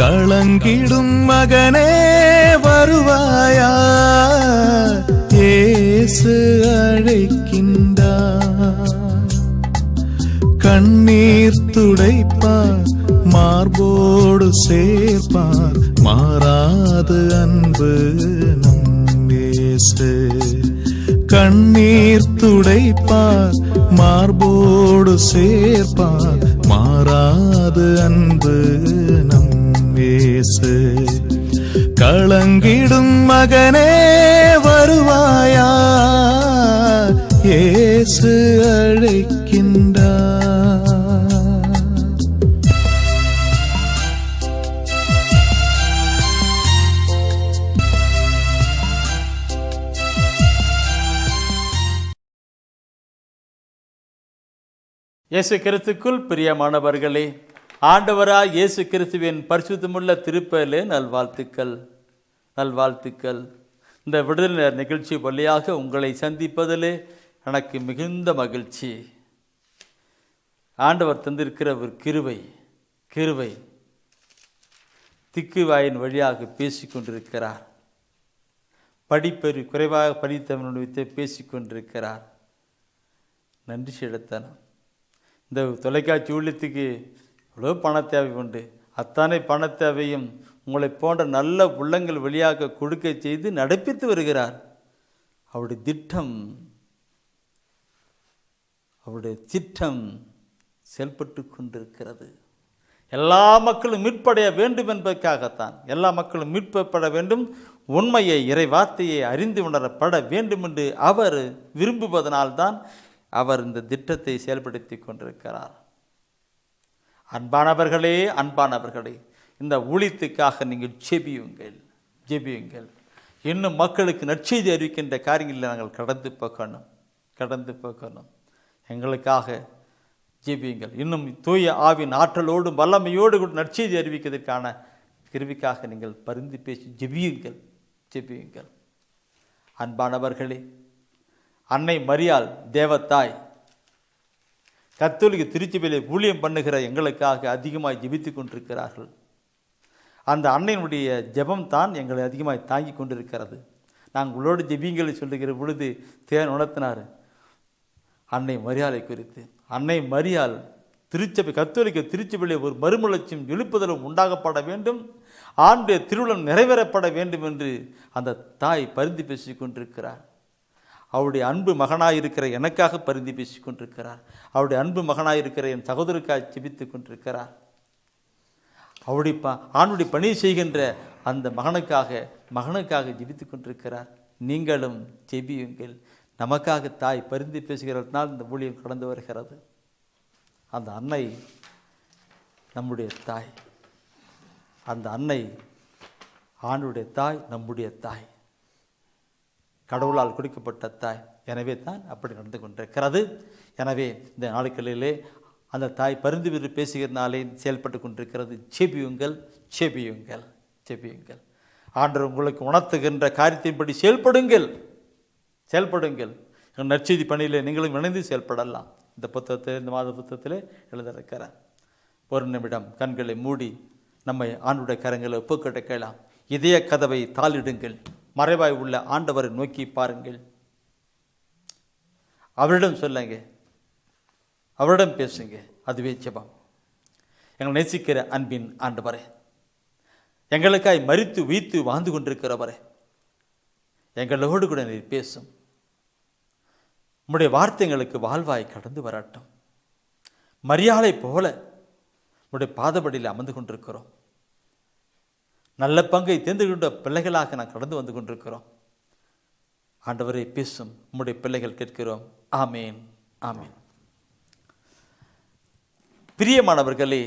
களங்கிடும் மகனே வருவாயா, இயேசு அழைக்கின்றார். கண்ணீர் துடைப்பார், மார்போடு சேர்ப்பார், மாறாது அன்பு நம் இயேசு. கண்ணீர் துடைப்பார், மார்போடு சேர்ப்பார், மாறாது அன்பு நம் இயேசு. களங்கிடும் மகனே வருவாயா, இயேசு அழைக்கின்றார். இயேசு கிறிஸ்துக்குள் பிரியமானவர்களே, ஆண்டவராய் இயேசு கிறிஸ்துவின் பரிசுத்தமுள்ள திருப்பெயரிலே நல்வாழ்த்துக்கள். இந்த விடுதலை நிகழ்ச்சி வழியாக உங்களை சந்திப்பதிலே எனக்கு மிகுந்த மகிழ்ச்சி. ஆண்டவர் தந்திருக்கிற ஒரு கிருபை திக்குவாயின் வழியாக பேசிக்கொண்டிருக்கிறார். படிப்பறி குறைவாக படித்தவனுடைய பேசிக்கொண்டிருக்கிறார். நன்றி செலுத்தணும். இந்த தொலைக்காட்சி ஊழியத்துக்கு எவ்வளோ பண தேவை உண்டு. அத்தனை பண தேவையும் உங்களை போன்ற நல்ல உள்ளங்கள் வழியாக கொடுக்க செய்து நடப்பித்து வருகிறார். அவருடைய திட்டம் செயல்பட்டு கொண்டிருக்கிறது. எல்லா மக்களும் மீட்படைய வேண்டும் என்பதற்காகத்தான். எல்லா மக்களும் மீட்பப்பட வேண்டும், உண்மையை இறை வார்த்தையை அறிந்து உணரப்பட வேண்டும் என்று அவர் விரும்புவதனால்தான் அவர் இந்த திட்டத்தை செயல்படுத்தி கொண்டிருக்கிறார். அன்பானவர்களே, இந்த ஊழியத்துக்காக நீங்கள் ஜெபியுங்கள். இன்னும் மக்களுக்கு நற்செய்தி அறிவிக்கின்ற காரியங்களில் நாங்கள் கடந்து போக்கணும். எங்களுக்காக ஜெபியுங்கள். இன்னும் தூய ஆவின் ஆற்றலோடு வல்லமையோடு கூட நற்செய்தி அறிவிக்கிறதுக்கான கிருவிக்காக நீங்கள் பரிந்து பேசி ஜெபியுங்கள். அன்பானவர்களே, அன்னை மரியாள் தேவத்தாய் கத்தோலிக்க திருச்சபையிலே ஊழியம் பண்ணுகிற எங்களுக்காக அதிகமாக ஜெபித்து கொண்டிருக்கிறார்கள். அந்த அன்னையினுடைய ஜெபம் தான் எங்களை அதிகமாக தாங்கி கொண்டிருக்கிறது. நாங்கள் உங்களோடு ஜெபிங்களை சொல்லுகிற பொழுது தேன் உணர்த்தினார் அன்னை மரியாளை குறித்து. அன்னை மரியாள் கத்தோலிக்க திருச்சபையிலே ஒரு மறுமலர்ச்சியும் எழுப்புதலும் உண்டாகப்பட வேண்டும், ஆண்டு திருவிழம் நிறைவேறப்பட வேண்டும் என்று அந்த தாய் பரிந்து பேசி கொண்டிருக்கிறார். அவருடைய அன்பு மகனாயிருக்கிற எனக்காக பரிந்து பேசி கொண்டிருக்கிறார். அவருடைய அன்பு மகனாயிருக்கிற என் சகோதரருக்காக ஜெபித்து கொண்டிருக்கிறார். அவருடைய ஆணுடைய பணி செய்கின்ற அந்த மகனுக்காக ஜெபித்து கொண்டிருக்கிறார். நீங்களும் ஜெபியுங்கள். நமக்காக தாய் பரிந்து பேசுகிறதுனால் இந்த ஊழியம் கடந்து வருகிறது. அந்த அன்னை நம்முடைய தாய். அந்த அன்னை ஆணுடைய தாய், நம்முடைய தாய், கடவுளால் கொடுக்கப்பட்ட தாய். எனவே தான் அப்படி நடந்து கொண்டிருக்கிறது. எனவே இந்த நாட்களிலே அந்த தாய் பரிந்து பேசுகிறதுனாலே செயல்பட்டு கொண்டிருக்கிறது. செபியுங்கள். ஆண்டவர் உங்களுக்கு உணர்த்துகின்ற காரியத்தின்படி செயல்படுங்கள். நற்செய்தி பணியில் நீங்களும் இணைந்து செயல்படலாம். இந்த மாத புத்தகத்திலே எழுதியிருக்கிறார். ஒரு நிமிடம் கண்களை மூடி நம்மை ஆண்டுடைய கரங்களை ஒப்புக்கொடுக்கலாம். இதய கதவை தாளிடுங்கள். மறைவாய் உள்ள ஆண்டவரை நோக்கி பாருங்கள். அவரிடம் சொல்லுங்க, அவரிடம் பேசுங்க. அதுவே ஜெபம். எங்களை நேசிக்கிற அன்பின் ஆண்டவரே, எங்களுக்காய் மரித்து உயிர்த்து வாழ்ந்து கொண்டிருக்கிறவரே, எங்களோடு கூட நீர் பேசும். உம்முடைய வார்த்தை எங்களுக்கு வாழ்வாய் கடந்து வரட்டும். மரியாதை போல உம்முடைய பாதபடியில் அமர்ந்து கொண்டிருக்கிறோம். நல்ல பங்கை தேர்ந்து கொண்ட பிள்ளைகளாக நான் கடந்து வந்து கொண்டிருக்கிறோம். ஆண்டவரே பேசும். உம்முடைய பிள்ளைகள் கேட்கிறோம். ஆமேன். பிரியமானவர்களே,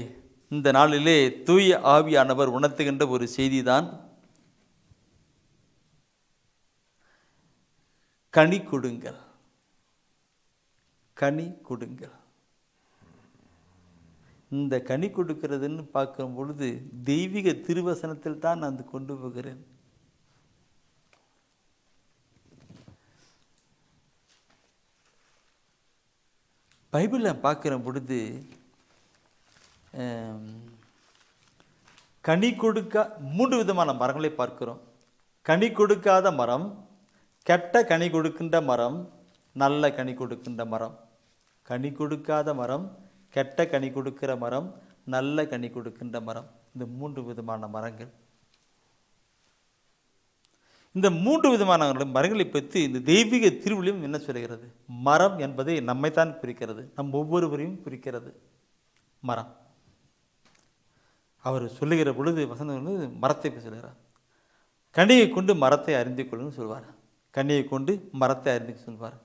இந்த நாளிலே தூய ஆவியானவர் உணர்த்துகின்ற ஒரு செய்திதான் கனி கொடுங்கள். இந்த கனி கொடுக்கிறதுன்னு பார்க்கும் பொழுது தெய்வீக திருவசனத்தில் தான் நான் கொண்டு போகிறேன். பைபிளில் பார்க்குற பொழுது கனி கொடுக்க 3 விதமான மரங்களை பார்க்கிறோம். கனி கொடுக்காத மரம், கெட்ட கனி கொடுக்கின்ற மரம், நல்ல கனி கொடுக்கின்ற மரம். கனி கொடுக்காத மரம், கெட்ட கனி கொடுக்கிற மரம், நல்ல கனி கொடுக்கின்ற மரம். இந்த 3 விதமான மரங்கள். இந்த 3 விதமான மரங்களை பற்றி இந்த தெய்வீக திருவிழியம் என்ன சொல்கிறது? மரம் என்பதை நம்மைத்தான் குறிக்கிறது, நம் ஒவ்வொருவரையும் குறிக்கிறது. மரம் அவர் சொல்லுகிற பொழுது வசந்தம் வந்து மரத்தை சொல்கிறார். கனியை கொண்டு மரத்தை அறிந்து கொள்ளுன்னு சொல்வார். கனியை கொண்டு மரத்தை அறிந்து சொல்வார்.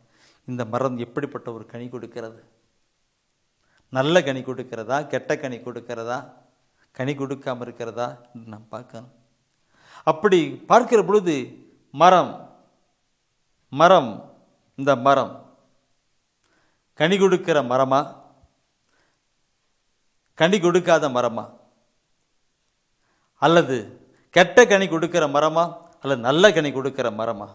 இந்த மரம் எப்படிப்பட்ட ஒரு கனி கொடுக்கிறது? நல்ல கனி கொடுக்கிறதா, கெட்ட கனி கொடுக்கிறதா, கனி கொடுக்காமல் இருக்கிறதா என்று நாம் பார்க்கணும். அப்படி பார்க்கிற பொழுது மரம் மரம் இந்த மரம் கனி கொடுக்கிற மரமா, கனி கொடுக்காத மரமா, அல்லது கெட்ட கனி கொடுக்கிற மரமா, அல்லது நல்ல கனி கொடுக்கிற மரமா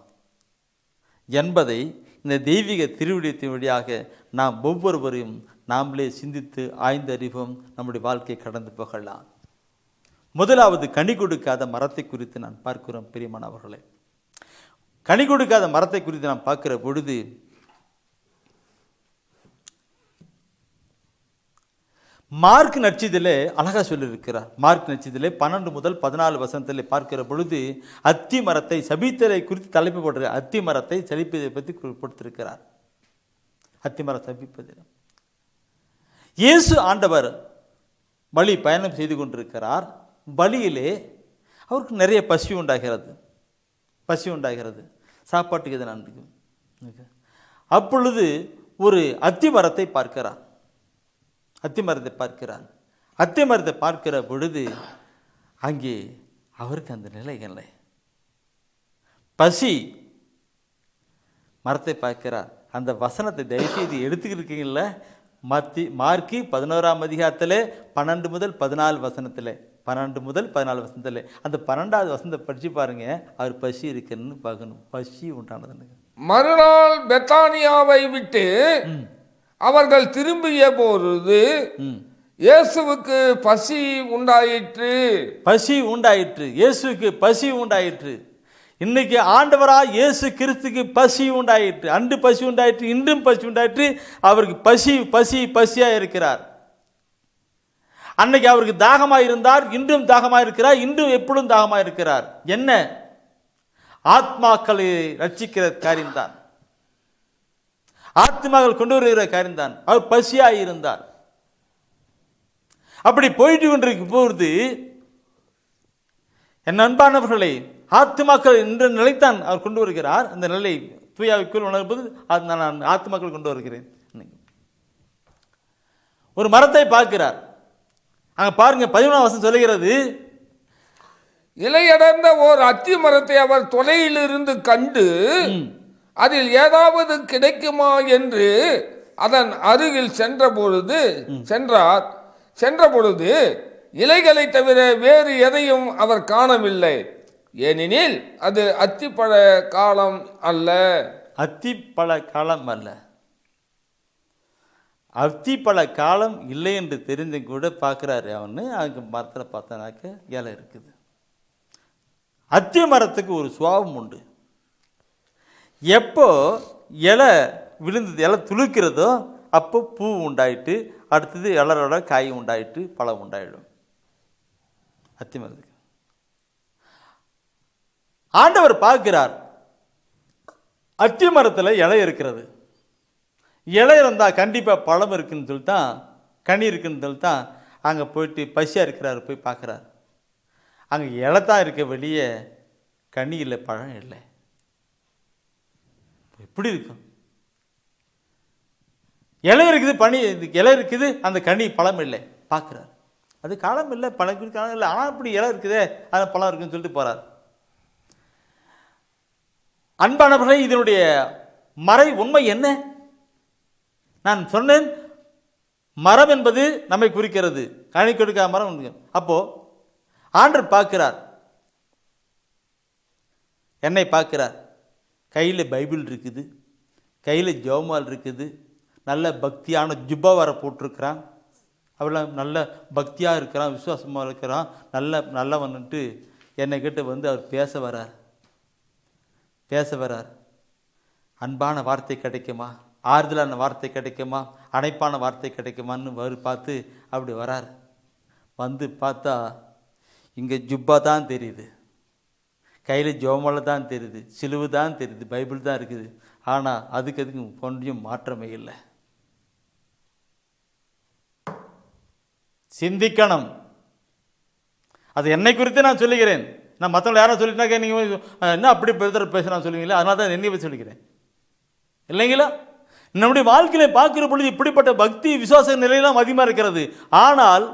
என்பதை இந்த தெய்வீக திருவிழியத்தின் வழியாக நாம் ஒவ்வொருவரையும் நாமளே சிந்தித்து ஆய்ந்தறிவோம். நம்முடைய வாழ்க்கையை கடந்து போகலாம். முதலாவது கனி கொடுக்காத மரத்தை குறித்து நான் பார்க்கிறோம். பிரியமானவர்களே, கனி கொடுக்காத மரத்தை குறித்து நாம் பார்க்கிற பொழுது மார்க் நட்சத்திலே அழகா சொல்லியிருக்கிறார். மார்க் நட்சத்திலே 12 முதல் 14 வசனத்திலே பார்க்கிற பொழுது அத்தி மரத்தை சபித்தலை குறித்து தலைப்பு போடுற அத்தி மரத்தை சபிப்பதை பற்றி கொடுத்திருக்கிறார். அத்தி மரம் சபிப்பது. இயேசு ஆண்டவர் வழி பயணம் செய்து கொண்டிருக்கிறார். வழியிலே அவருக்கு நிறைய பசி உண்டாகிறது. சாப்பாட்டுக்கு எது நன்றிக்கும். அப்பொழுது ஒரு அத்தி மரத்தை பார்க்கிறார். அத்தி மரத்தை பார்க்கிற பொழுது அங்கே அவருக்கு அந்த நிலை இல்லை. பசி. மரத்தை பார்க்கிறார். அந்த வசனத்தை தயவுசெய்து எடுத்துக்கிட்டு இருக்கீங்கல்ல, மார்க்கு 11ஆம் அதிகாரத்தில் 12 முதல் 14 வசனத்தில் 12 முதல் 14 வசனத்தில் அந்த 12வது வசனத்தை படித்து பாருங்க. அவர் பசி இருக்குன்னு பார்க்கணும். பசி உண்டானதுன்னு. மறுநாள் பெத்தானியாவை விட்டு அவர்கள் திரும்பிய பொழுது இயேசுவுக்கு பசி உண்டாயிற்று. இயேசுக்கு பசி உண்டாயிற்று. இன்னைக்கு ஆண்டவரா இயேசு கிறிஸ்துக்கு பசி உண்டாயிற்று. அன்று பசி உண்டாயிற்று, இன்றும் பசி உண்டாயிற்று. அவருக்கு பசியா இருக்கிறார். அன்னைக்கு அவருக்கு தாகமாக இருந்தார், இன்றும் தாகமாக இருக்கிறார். இன்றும் எப்பொழுதும் தாகமாக இருக்கிறார். என்ன? ஆத்மாக்களை ரட்சிக்கிற காரியம்தான், ஆத்மாக்கள் கொண்டு வருகிற காரியம்தான். அவர் பசியாக இருந்தார். அப்படி போயிட்டு கொண்டிருக்கும் போது என் அன்பானவர்களை, ஆத்மாக்கள் என்ற நிலைத்தான் அவர் கொண்டு வருகிறார். அந்த நிலை தூயாவிக்குள் உணர்வது நான் ஆத்மாக்கள் கொண்டு வருகிறேன். ஒரு மரத்தை பார்க்கிறார். அங்க பாருங்க, 11ஆம் வசனம் சொல்லுகிறது, இலையடர்ந்த ஓர் அத்தி மரத்தை அவர் தொலையிலிருந்து கண்டு அதில் ஏதாவது கிடைக்குமா என்று அதன் அருகில் சென்ற பொழுது இலைகளை தவிர வேறு எதையும் அவர் காணவில்லை. ஏனெனில் அது அத்திப்பழ காலம் அல்ல. அத்திப்பழ காலம் இல்லை என்று தெரிந்து கூட பார்க்கிறாரு. அவனு அங்கே மரத்தில் பார்த்தனாக்க இலை இருக்குது. அத்தி மரத்துக்கு ஒரு சுபாவம் உண்டு. எப்போ இலை விழுந்தது, இலை துளுக்கிறதோ அப்போ பூ உண்டாயிட்டு, அடுத்தது இலரோட காய் உண்டாயிட்டு, பழம் உண்டாயிடும். அத்தி மரத்துக்கு ஆண்டவர் பார்க்கிறார். அத்தி மரத்தில் இலை இருக்கிறது. இலை இருந்தால் கண்டிப்பாக பழம் இருக்குன்னு சொல்லித்தான், கனி இருக்குன்னு சொல்லித்தான் அங்கே போயிட்டு பசியாக இருக்கிறாரு. போய் பார்க்குறாரு. அங்கே இலை தான் இருக்க, வெளியே கனி இல்லை, பழம் இல்லை. எப்படி இருக்கும்? இலை இருக்குது, இலை இருக்குது, அந்த கனி பழம் இல்லை. பார்க்குறாரு. அது காலம் இல்லை, பழம் காலம் இல்லை. ஆனால் இப்படி இலை இருக்குதே, அதில் பழம் இருக்குன்னு சொல்லிட்டு போகிறார். அன்பானவர்களே, இதனுடைய மறை உண்மை என்ன? நான் சொன்னேன், மரம் என்பது நம்மை குறிக்கிறது. கனி கொடுக்காத மரம். அப்போ ஆண்டவர் பார்க்கிறார், என்னை பார்க்கிறார். கையில் பைபிள் இருக்குது, கையில் ஜெபமால் இருக்குது, நல்ல பக்தியான ஜுப்பா வர போட்டிருக்கிறான், அவெல்லாம் நல்ல பக்தியாக இருக்கிறான், விசுவாசமாக இருக்கிறான், நல்லவன்ட்டு என்னை கிட்ட வந்து அவர் பேச வரார். அன்பான வார்த்தை கிடைக்குமா, ஆறுதலான வார்த்தை கிடைக்குமா, அணைப்பான வார்த்தை கிடைக்குமான்னு பார்த்து அப்படி வரார். வந்து பார்த்தா இங்கே ஜுப்பா தான் தெரியுது, கையில் ஜோமலை தான் தெரியுது, சிலுவு தான் தெரியுது, பைபிள் தான் இருக்குது. ஆனால் அதுக்கு கொஞ்சம் மாற்றமே இல்லை. சிந்திக்கணும். அது என்னை குறித்து நான் சொல்லுகிறேன். நான் மற்றவங்க யாரும் சொல்லிட்டாக்க நீங்கள் என்ன அப்படி பேசுகிறான்னு சொல்லுவீங்களா? அதனால தான் என்னை பற்றி சொல்லிக்கிறேன் இல்லைங்களா? நம்முடைய வாழ்க்கையில பார்க்கிற பொழுது இப்படிப்பட்ட பக்தி விசுவாச நிலையெல்லாம் அதிகமாக இருக்கிறது. ஆனால்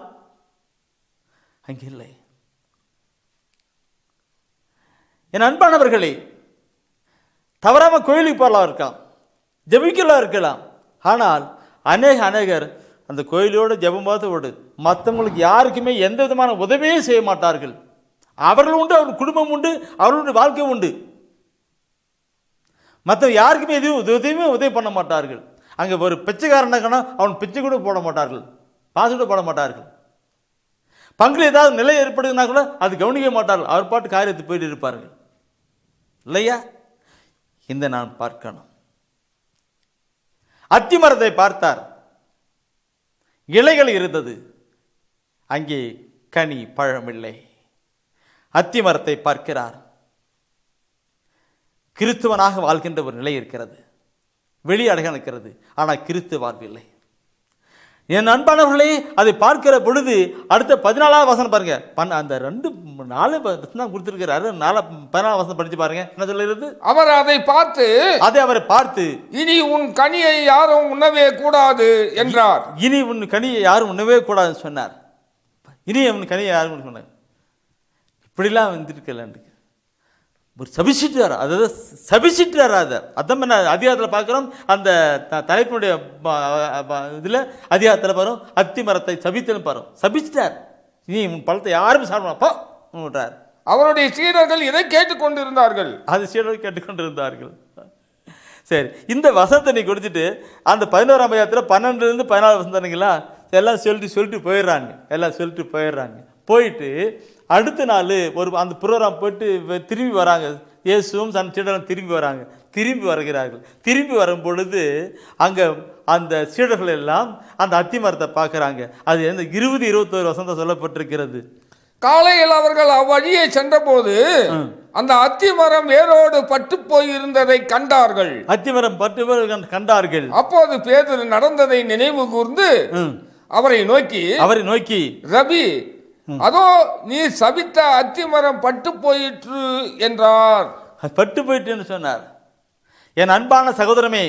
அங்கே இல்லை. என் அன்பானவர்களே, தவறாம கோயிலுக்கு போகலாம் இருக்கலாம், ஜெபிக்கலாம் இருக்கலாம். ஆனால் அநேகர் அந்த கோயிலோட ஜெபமாதோடு மற்றவங்களுக்கு யாருக்குமே எந்த விதமான உதவியே செய்ய மாட்டார்கள். அவர்கள் உண்டு, அவர் குடும்பம் உண்டு, அவர்களுடைய வாழ்க்கை உண்டு. மற்ற யாருக்குமே எதுவுமே உதவி பண்ண மாட்டார்கள். அங்கே ஒரு பிச்சைக்காரனாக்கனா அவன் பிச்சை கூட போட மாட்டார்கள், பாசு கூட போட மாட்டார்கள். பங்கில் ஏதாவது நிலை ஏற்படுதுன்னா கூட அது கவனிக்க மாட்டார்கள். அவர் பாட்டு காரியத்தை போயிட்டு இருப்பார்கள் இல்லையா? இந்த நான் பார்க்கணும். அத்திமரத்தை பார்த்தார், இலைகள் இருந்தது, அங்கே கனி பழமில்லை. அத்திமரத்தை பார்க்கிறார். கிறிஸ்துவனாக வாழ்கின்ற ஒரு நிலை இருக்கிறது, வெளி அழகாக இருக்கிறது, ஆனால் கிறிஸ்துவ வாழ்வில்லை. என் அன்பானவர்களே, அதை பார்க்கிற பொழுது அடுத்த 14வது வசனம் பாருங்க. அந்த 4 வசனம் கொடுத்திருக்கிறாரு. 14வது வசனம் படிச்சு பாருங்க. என்ன சொல்லுகிறது? அவரை பார்த்து இனி உன் கனியை யாரும் உண்ணவே கூடாது என்றார். இனி உன் கனியை யாரும் உண்ணவே கூடாதுன்னு சொன்னார். இனி உன் கனியை யாரும் சொன்னார். இப்படிலாம் வந்துருக்கல, ஒரு சபிச்சிட்டார். அதாவது சபிச்சிட்டார். அதான் அதிகாரத்தில் பார்க்குறோம். அந்த தலைப்பினுடைய இதில் அதிகாரத்தில் பாரும், அத்தி மரத்தை சபித்தலும் பாரும். சபிச்சிட்டார். நீ உன் பழத்தை யாரும் சாப்பிடார். அவருடைய சீடர்கள் இதை கேட்டுக்கொண்டிருந்தார்கள். அது சீடர்கள் கேட்டுக்கொண்டிருந்தார்கள். சரி, இந்த வசனத்தை நீ கொடுத்துட்டு அந்த 11ஆம் அதிகாரத்தில் 12லேருந்து 14 வசனங்களா எல்லாம் சொல்லிட்டு போயிடுறாங்க. போயிட்டு அடுத்த நாள் அந்த புரோகிராம் போயிட்டு திரும்பி வராங்க. இயேசுவும் தன் சீடரும் திரும்பி வருகிறார்கள். திரும்பி வரும் பொழுது அங்கே அந்த சீடர்கள் எல்லாம் அந்த அத்தி மரத்தை பார்க்குறாங்க. அது 20-21 வசனம் சொல்லப்பட்டிருக்கிறது. காலையில் அவர்கள் அவ்வழியே சென்றபோது அந்த அத்தி மரம் வேரோடு பட்டு போயிருந்ததை கண்டார்கள். அத்திமரம் பட்டு கண்டார்கள். அப்போது பேதுரு நடந்ததை நினைவு கூர்ந்து அவரை நோக்கி ரபி, அதோ நீ சபித்த அத்திமரம் பட்டு போயிற்று என்றார். பட்டு போயிட்டு சொன்னார். என் அன்பான சகோதரமே,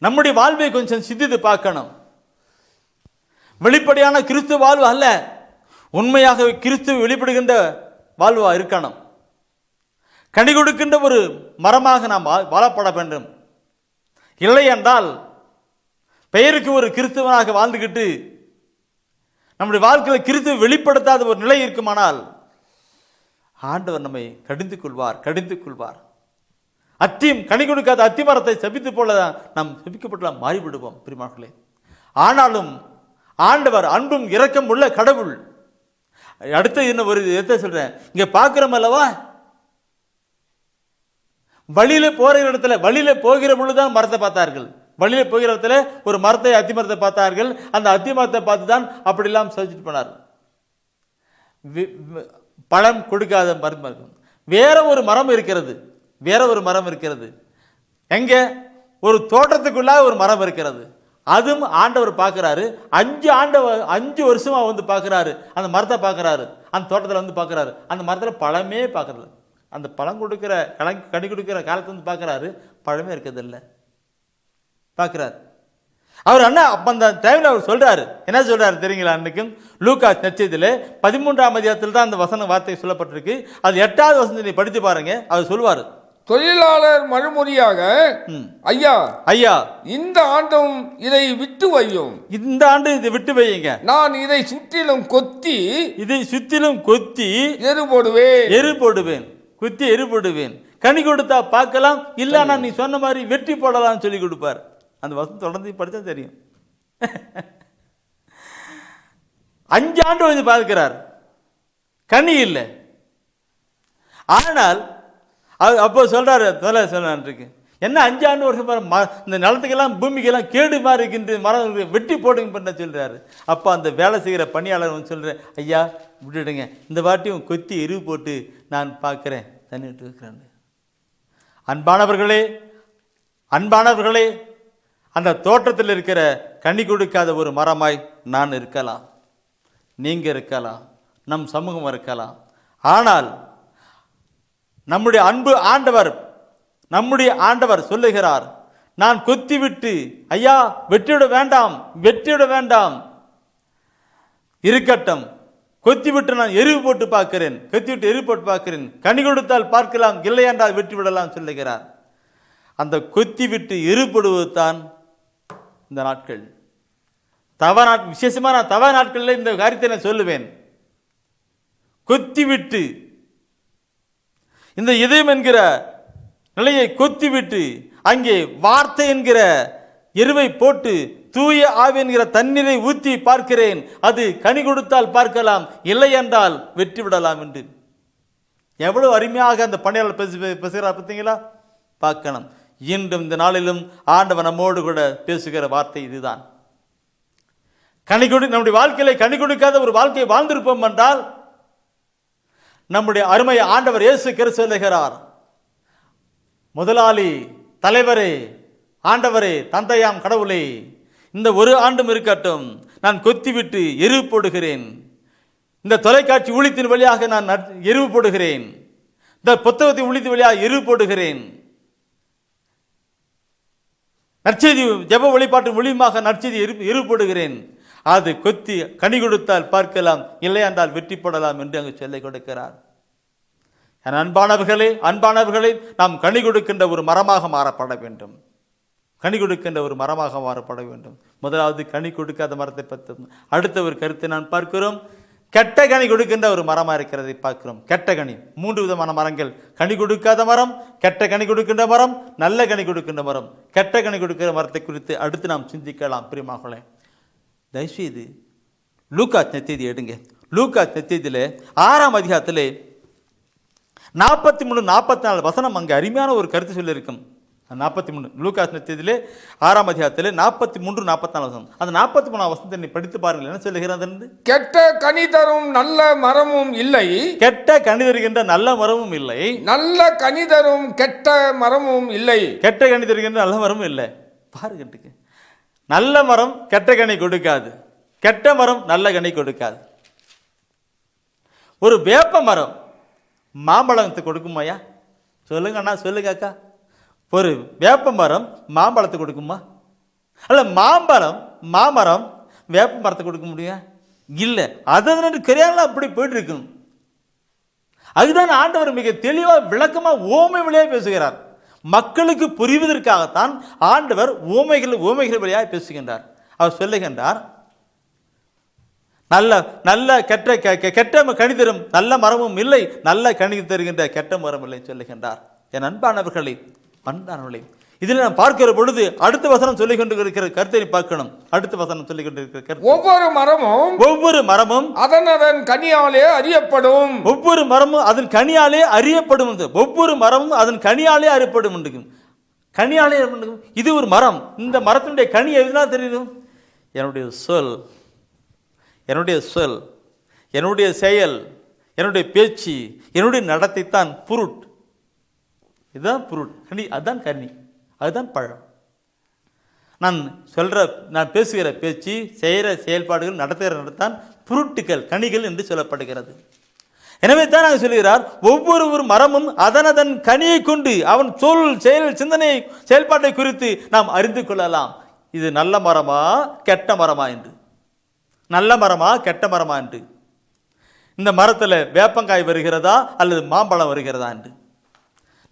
நம்முடைய வாழ்வை கொஞ்சம் சிந்தித்து பார்க்கணும். வெளிப்படையான கிறிஸ்துவ வாழ்வு அல்ல, உண்மையாக கிறிஸ்துவ வெளிப்படுகின்ற வாழ்வா இருக்கணும். கனி கொடுக்கின்ற ஒரு மரமாக நாம் வாழப்பட வேண்டும். இல்லை என்றால் பெயருக்கு ஒரு கிறிஸ்துவனாக வாழ்ந்துகிட்டு நம்முடைய வாழ்க்கையில் கிறிஸ்துவ வெளிப்படுத்தாத ஒரு நிலை இருக்குமானால் ஆண்டவர் நம்மை கடிந்து கொள்வார். கனி கொடுக்காத அத்திமரத்தை சபித்து போல நாம் சபிக்கப்பட்டலாம் மாறிவிடுவோம் பிரியமானவர்களே. ஆனாலும் ஆண்டவர் அன்பும் இரக்கம் உள்ள கடவுள். அடுத்து என்ன ஒரு இதை சொல்றேன், இங்க பார்க்கிறோம் அல்லவா, வழியில போகிற பொழுதுதான் மரத்தை பார்த்தார்கள். வழியில போகிற இடத்துல ஒரு மரத்தை அத்திமரத்தை பார்த்தார்கள். அந்த அத்திமரத்தை பார்த்து தான் அப்படிலாம் சபிச்சுட்டு போனார். பழம் கொடுக்காத மரம். வேற ஒரு மரம் இருக்கிறது. எங்க? ஒரு தோட்டத்துக்குள்ளாக ஒரு மரம் இருக்கிறது. அதுவும் ஆண்டவர் பார்க்கிறாரு. 5 வருஷமா வந்து பார்க்கிறாரு. அந்த மரத்தை பார்க்கிறாரு, அந்த தோட்டத்தில் வந்து பார்க்கிறாரு. அந்த மரத்தில் பழமே பார்க்கறது. அந்த பழம் கொடுக்கிற கனி கொடுக்கிற காலத்துல வந்து பார்க்கிறாரு, பழமே இருக்கிறது இல்லை பார்க்கிறார். அவர் அண்ணா அப்ப அந்த டைம்ல அவர் சொல்றாரு, என்ன சொல்றாரு தெரியுங்களா? அன்னைக்கும் லூக்கா நற்செய்தியில 13ஆம் அதிகாரத்தில் தான் அந்த வசன வார்த்தை சொல்லப்பட்டிருக்கு. அது 8வது வசனத்தை நீ படித்து பாருங்க. அவர் சொல்வாரு, தொழிலாளர் மறுமொழியாக, ஐயா இந்த ஆண்டும் இதை விட்டு வையும். இந்த ஆண்டு இதை விட்டு வையுங்க. நான் இதை சுற்றிலும் கொத்தி எரு போடுவேன். குத்தி எரு போடுவேன். கனி கொடுத்தா பார்க்கலாம், இல்லைன்னா நீ சொன்ன மாதிரி வெற்றி போடலாம்னு சொல்லி கொடுப்பார். அந்த வசனம் தொடர்ந்து படித்தா தெரியும். 5 ஆண்டு வந்து பார்க்கிறார், கனி இல்லை. ஆனால் அப்போ சொல்றாரு, சொல்லிருக்கு, என்ன 5 ஆண்டு வருஷம் இந்த நிலத்துக்கெல்லாம் பூமிக்கெல்லாம் கேடு மாதிரி இருக்கின்ற மரம் வெட்டி போடுங்க பண்ண சொல்றாரு. அப்போ அந்த வேலை செய்கிற பணியாளர் வந்து சொல்ற, ஐயா விட்டுடுங்க, இந்த வாட்டியும் கொத்தி எரிவு போட்டு நான் பார்க்கிறேன், தண்ணி விட்டு இருக்கிறேன். அன்பானவர்களே, அந்த தோட்டத்தில் இருக்கிற கனி கொடுக்காத ஒரு மரமாய் நான் இருக்கலாம், நீங்க இருக்கலாம், நம் சமூகம் இருக்கலாம். ஆனால் நம்முடைய ஆண்டவர் சொல்லுகிறார், நான் கொத்தி விட்டு, ஐயா வெற்றிவிட வேண்டாம், இருக்கட்டும், கொத்தி விட்டு நான் எரிவு போட்டு பார்க்கிறேன், கனி கொடுத்தால் பார்க்கலாம், இல்லை என்றால் வெற்றி விடலாம் சொல்லுகிறார். அந்த கொத்தி விட்டு எரிபடுவது தான் இந்த நாட்கள், விசேஷமான தவ நாட்களில் இந்த காரியத்தை நான் சொல்லுவேன். கொத்தி விட்டு இந்த இதயம் என்கிற நிலையை கொத்தி விட்டு அங்கே வார்த்தை என்கிற எருவை போட்டு தூய ஆவி என்கிற தண்ணீரை ஊற்றி பார்க்கிறேன், அது கனி கொடுத்தால் பார்க்கலாம், இல்லை என்றால் வெற்றி விடலாம் என்று எவ்வளவு அருமையாக அந்த பணியாளர் பேசுகிறார் பார்த்தீங்களா? பார்க்கணும். இன்றும் இந்த நாளிலும் ஆண்டவன் நம்மோடு கூட பேசுகிற வார்த்தை இதுதான். நம்முடைய வாழ்க்கையில கனி கொடுக்காத ஒரு வாழ்க்கையை வாழ்ந்திருப்போம் என்றால், நம்முடைய அருமை ஆண்டவர் இயேசு கிறிஸ்து சொல்லுகிறார், முதலாளி, தலைவரே, ஆண்டவரே, தந்தையாம் கடவுளே, இந்த ஒரு ஆண்டும் இருக்கட்டும், நான் கொத்தி விட்டு எரிவு போடுகிறேன், இந்த தொலைக்காட்சி ஊழியத்தின் வழியாக நான் எரிவு போடுகிறேன், இந்த புத்தகத்தின் ஊழியத்தின் வழியாக எரிவு போடுகிறேன், நற்செய்தி ஜெப வழிபாட்டு மூலியமாக நற்செய்தி எரிவு போடுகிறேன், அது கொத்தி கனி கொடுத்தால் பார்க்கலாம், இல்லை என்றால் வெற்றி போடலாம் என்று அங்கு சொல்லிக் கொடுக்கிறார். அன்பானவர்களே, நாம் கனி கொடுக்கின்ற ஒரு மரமாக மாறப்பட வேண்டும். முதலாவது கனி கொடுக்காத மரத்தை பற்றி அடுத்த ஒரு கருத்தை நான் பார்க்கிறோம். கெட்ட கனி கொடுக்கின்ற ஒரு மரமாக இருக்கிறதை பார்க்கிறோம். கெட்ட கனி, 3 விதமான மரங்கள்: கனி கொடுக்காத மரம், கெட்ட கனி கொடுக்கின்ற மரம், நல்ல கனி கொடுக்கின்ற மரம். கெட்ட கனி கொடுக்கிற மரத்தை குறித்து அடுத்து நாம் சிந்திக்கலாம். பிரியமானவர்களே, தயவுசெய்து லூக்கா நற்செய்தி எடுங்க. லூக்கா நற்செய்தியிலே 6ஆம் அதிகாரத்திலே 43-44 வசனம் அங்கே அருமையான ஒரு கருத்து சொல்லியிருக்கும். 43 லூக்கா நற்செய்தியிலே 6ஆம் அதிகாரத்திலே 43-44 வசனம். அந்த 43ஆம் வசனத்தை நீ படித்து பாருங்கள், என்ன சொல்லுகிறது? கெட்ட கனி தரும் நல்ல மரமும் இல்லை, கெட்ட கனி தருகின்ற நல்ல மரமும் இல்லை, நல்ல கனி தரும் கெட்ட மரமும் இல்லை, கெட்ட கனி தருகின்ற நல்ல மரமும் இல்லை. பாருங்க, நல்ல மரம் கெட்ட கனி கொடுக்காது, கெட்ட மரம் நல்ல கனி கொடுக்காது. ஒரு வேப்ப மரம் மாம்பழத்தை கொடுக்குமாயா? சொல்லுங்க அண்ணா, சொல்லுங்க அக்கா. ஒரு வேப்ப மரம் மாம்பழத்தை கொடுக்குமா? அல்ல மாமரம் வேப்ப மரத்தை கொடுக்க முடியும்? இல்லை. அது கிடையாது, அப்படி போயிட்டு இருக்கணும். அதுதான் ஆண்டவர் மிக தெளிவாக விளக்கமாக ஓமை வழியாக பேசுகிறார். மக்களுக்கு புரிவதற்காகத்தான் ஆண்டவர் ஓமைகள் வழியாக பேசுகின்றார். அவர் சொல்லுகின்றார், நல்ல கெட்ட கனி தரும் நல்ல மரமும் இல்லை, நல்ல கனி தருகின்ற கெட்ட மரம் இல்லை சொல்லுகின்றார். என் அன்பானவர்களே, இதில் நாம் பார்க்கிற பொழுது அடுத்த வசனம் சொல்லிக் கொண்டிருக்கிற கருத்தை பார்க்கணும். அடுத்த வசனம் சொல்லிக் கொண்டிருக்கிற கருத்து, ஒவ்வொரு மரமும் அதன் கனியாலே அறியப்படும். ஒவ்வொரு மரமும் அதன் கனியாலே அறியப்படும். ஒவ்வொரு மரமும் அதன் கனியாலே அறியப்படும். கனியாலே இது ஒரு மரம். இந்த மரத்தினுடைய கனி எதுனா தெரியும்? என்னுடைய சொல், என்னுடைய செயல், என்னுடைய பேச்சு, என்னுடைய நடத்தை தான் புருட். இதுதான் புருட், கனி. அதுதான் கனி, அதுதான் பழம். நான் பேசுகிற பேச்சு, செய்கிற செயல்பாடுகள், நடத்துகிற நடத்தான் புருட்டுகள், கனிகள் என்று சொல்லப்படுகிறது. எனவே தான் நாங்கள் சொல்கிறார், ஒவ்வொரு மரமும் அதன் கனியை கொண்டு அவன் சொல், செயல், சிந்தனை, செயல்பாட்டை குறித்து நாம் அறிந்து கொள்ளலாம். இது நல்ல மரமா கெட்ட மரமா என்று, நல்ல மரமா கெட்ட மரமா என்று, இந்த மரத்தில் வேப்பங்காய் வருகிறதா அல்லது மாம்பழம் வருகிறதா என்று,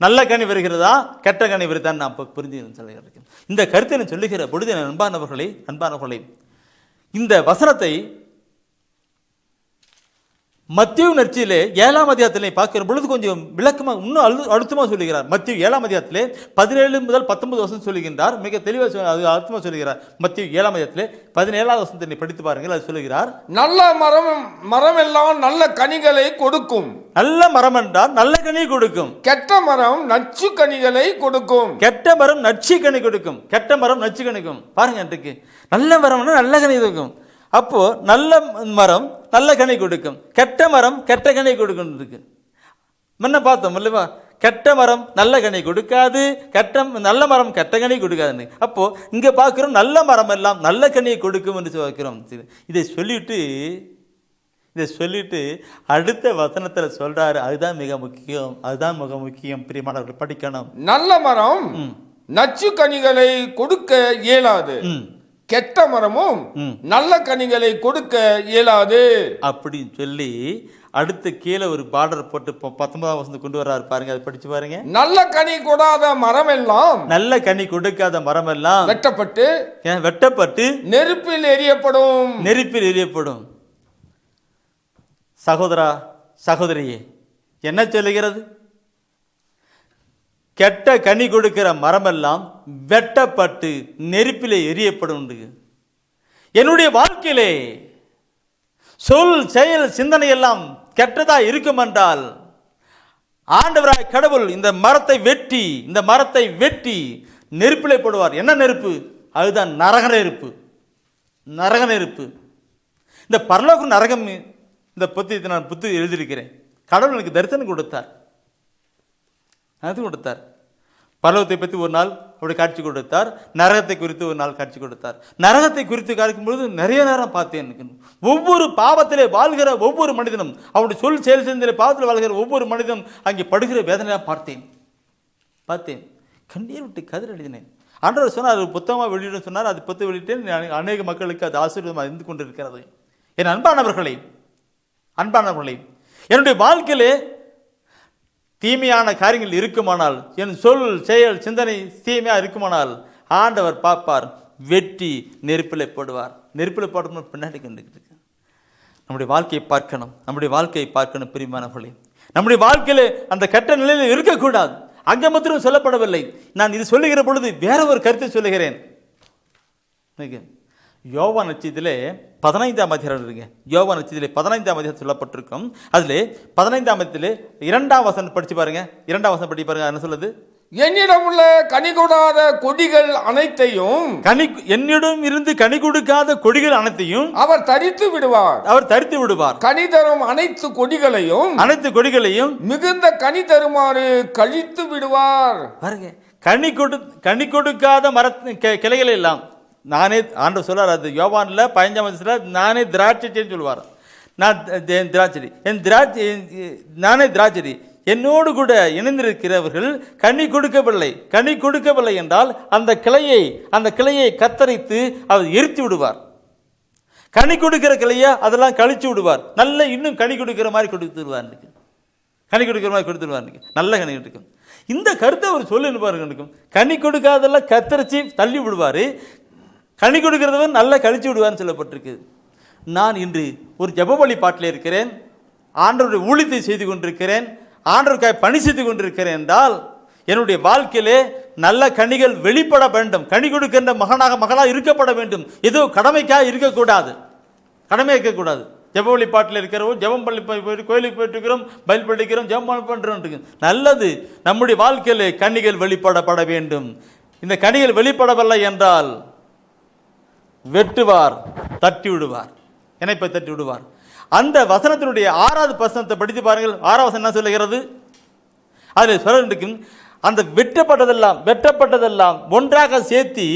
நல்ல கனி வருகிறதா கெட்ட கனி வருதான் நாம் புரிஞ்சு சொல்லுகிறேன். இந்த கருத்தை சொல்லுகிற பொழுது அன்பானவர்களே, இந்த வசனத்தை மத்தேயு நற்செய்தியிலே 7ஆம் அதிகாரத்திலே பார்க்கிற பொழுது கொஞ்சம் விளக்கமாக இன்னும் அழுத்தமாக சொல்லுகிறார். மத்தேயு 7ஆம் அதிகாரத்திலே 17 முதல் 19 வசனம் சொல்லுகின்றார். மிக தெளிவாக அது அழுத்தமாக சொல்லுகிறார். மத்தேயு 7ஆம் அதிகாரத்திலே 17வது வசனத்தை படித்து பாருங்கள். அது சொல்லுகிறார், நல்ல மரம் எல்லாம் நல்ல கனிகளை கொடுக்கும். நல்ல மரம் என்றால் நல்ல கனி கொடுக்கும். கெட்ட மரம் நச்சு கனிகளை கொடுக்கும். கெட்ட மரம் நச்சு கனி கொடுக்கும். கெட்ட மரம் நச்சு கணிக்கும். பாருங்க, இன்றைக்கு நல்ல மரம்னா நல்ல கனி கொடுக்கும். அப்போ நல்ல மரம் நல்ல கனி கொடுக்கும், கெட்ட மரம் கெட்ட கனி கொடுக்கும். முன்ன பார்த்தோம் இல்லைவா? கெட்ட மரம் நல்ல கனி கொடுக்காது, நல்ல மரம் கெட்ட கனி கொடுக்காதுன்னு. அப்போ இங்க பார்க்கிறோம் நல்ல மரம் எல்லாம் நல்ல கனியை கொடுக்கும் என்று பார்க்கிறோம். இதை சொல்லிட்டு அடுத்த வசனத்துல சொல்றாரு, அதுதான் மிக முக்கியம். பிரியமானவர்கள் படிக்கணும். நல்ல மரம் நச்சு கனிகளை கொடுக்க இயலாது, கெட்ட மரமும் நல்ல கனிகளை கொடுக்க இயலாது அப்படின்னு சொல்லி அடுத்த கீழே ஒரு பார்டர் போட்டு 19ஆம் வசனம் கொண்டு வர்றாரு பாருங்க. அதை படிச்சு பாருங்க. நல்ல கனி கொடாத மரம் எல்லாம், நல்ல கனி கொடுக்காத மரம் எல்லாம் வெட்டப்பட்டு நெருப்பில் எரியப்படும். சகோதரா சகோதரியே, என்ன சொல்லுகிறது? கெட்ட கனி கொடுக்கிற மரமெல்லாம் வெட்டப்பட்டு நெருப்பிலே எரியப்படும். என்னுடைய வாழ்க்கையிலே சொல் செயல் சிந்தனை எல்லாம் கெட்டதா இருக்கும் என்றால் ஆண்டவராய் கடவுள் இந்த மரத்தை வெட்டி நெருப்பிலே போடுவார். என்ன நெருப்பு? அதுதான் நரக நெருப்பு. இந்த பரலோக நரகம், இந்த நான் புத்தகம் எழுதியிருக்கிறேன். கடவுள் எனக்கு தரிசனம் கொடுத்தார். பரலோகத்தை பற்றி ஒரு நாள் அப்படி காட்சி கொடுத்தார். நரகத்தை குறித்து ஒரு நாள் காட்சி கொடுத்தார். நரகத்தை குறித்து காட்டும் பொழுது நிறைய நேரம் பார்த்தேன். ஒவ்வொரு பாவத்திலே வாழ்கிற ஒவ்வொரு மனிதனும், அவனுடைய சொல் செயல் சிந்தனை பாவத்தில் வாழ்கிற ஒவ்வொரு மனிதனும் அங்கே படுகிற வேதனையாக பார்த்தேன். கண்ணீர் விட்டு கதிர் எழுதினேன். ஆண்டவர் சொன்னார், அது புத்தகமாக வெளியிட சொன்னார். அது புத்தகம் வெளியிட்டேன். அநேக மக்களுக்கு அது ஆசீர்வாதமாக இருந்து கொண்டிருக்கிறது. என் அன்பானவர்களே, என்னுடைய வாழ்க்கையிலே தீமையான காரியங்கள் இருக்குமானால், என் சொல் செயல் சிந்தனை தீமையாக இருக்குமானால் ஆண்டவர் பார்ப்பார், வெட்டி நெருப்பில் போடுவார். நெருப்பில் போடணும் பின்னாடி கண்டுக்கிட்டு நம்முடைய வாழ்க்கையை பார்க்கணும். பிரியமானவர்களே, நம்முடைய வாழ்க்கையில அந்த கெட்ட நிலையில் இருக்கக்கூடாது. அங்கே மாத்திரம் சொல்லப்படவில்லை. நான் இது சொல்லுகிற பொழுது வேற ஒரு கருத்தை சொல்லுகிறேன். யோவான் நற்செய்தியிலே 15ஆம் அதிகாரம் இருக்குங்க. யோவான் நற்செய்தியிலே 15ஆம் அதிகாரம் சொல்லப்பட்டிருக்கும். அதிலே 15ஆம் அதிகாரத்திலே 2ஆம் வசனம் படிச்சு பாருங்க. 2ஆம் வசனம் படிச்சு பாருங்க. என்ன சொல்லுது? என்னிடம் உள்ள கனி கொடாத கொடிகள் அனைத்தையும், என்னிடம் இருந்து கனி கொடுக்காத கொடிகள் அனைத்தையும் அவர் தரித்து விடுவார். கனி தரும் அனைத்து கொடிகளையும் மிகுந்த கனி தருமாறு கழித்து விடுவார். பாருங்க, கனி கொடுக்காத கிளைகள் எல்லாம் நானே, ஆண்டவர் சொல்றார். அது யோவான்ல 15ஆம் அதிகாரத்துல நானே திராட்சை செடின்னு சொல்லுவார். நானே திராட்சை, என்னோடு கூட இணைந்திருக்கிறவர்கள் கனி கொடுக்கவில்லை என்றால் அந்த கிளையை கத்தரித்து அவர் எரித்து விடுவார். கனி கொடுக்கிற கிளையை அதெல்லாம் கழிச்சு விடுவார். நல்ல இன்னும் கனி கொடுக்கிற மாதிரி கொடுத்துருவார். நல்ல கனி கொடுக்கும். இந்த கருத்தை அவர் சொல்லி பாருங்க. கனி கொடுக்காதெல்லாம் கத்தரிச்சு தள்ளி விடுவார், கனி கொடுக்கிறதவன் நல்லா கழிச்சு விடுவான்னு சொல்லப்பட்டிருக்கு. நான் இன்று ஒரு ஜெப வழிபாட்டில் இருக்கிறேன், ஆண்டவருடைய ஊழியத்தை செய்து கொண்டிருக்கிறேன், ஆண்டவருக்காக பணி செய்து கொண்டிருக்கிறேன் என்றால் என்னுடைய வாழ்க்கையிலே நல்ல கனிகள் வெளிப்பட வேண்டும். கனி கொடுக்கின்ற மகளாக இருக்கப்பட வேண்டும். ஏதோ கடமைக்காக இருக்கக்கூடாது. ஜெப வழிபாட்டில் இருக்கிறோம், ஜெபம் பள்ளி போயிட்டு கோயிலுக்கு போயிட்டு இருக்கிறோம், பயில் படிக்கிறோம், ஜெபம் பண்ணுறோம். நல்லது, நம்முடைய வாழ்க்கையிலே கனிகள் வெளிப்படப்பட வேண்டும். இந்த கனிகள் வெளிப்படவில்லை என்றால் வெட்டுவார், தட்டி விடுவார், இணைப்பை தட்டி விடுவார். அந்த வசனத்தினுடைய 6வது வசனத்தை படித்து பாருங்கள். 6வது வசனம் என்ன சொல்லுகிறது? அதில் சொல்லிருக்கும், அந்த வெட்டப்பட்டதெல்லாம் ஒன்றாக சேர்த்தி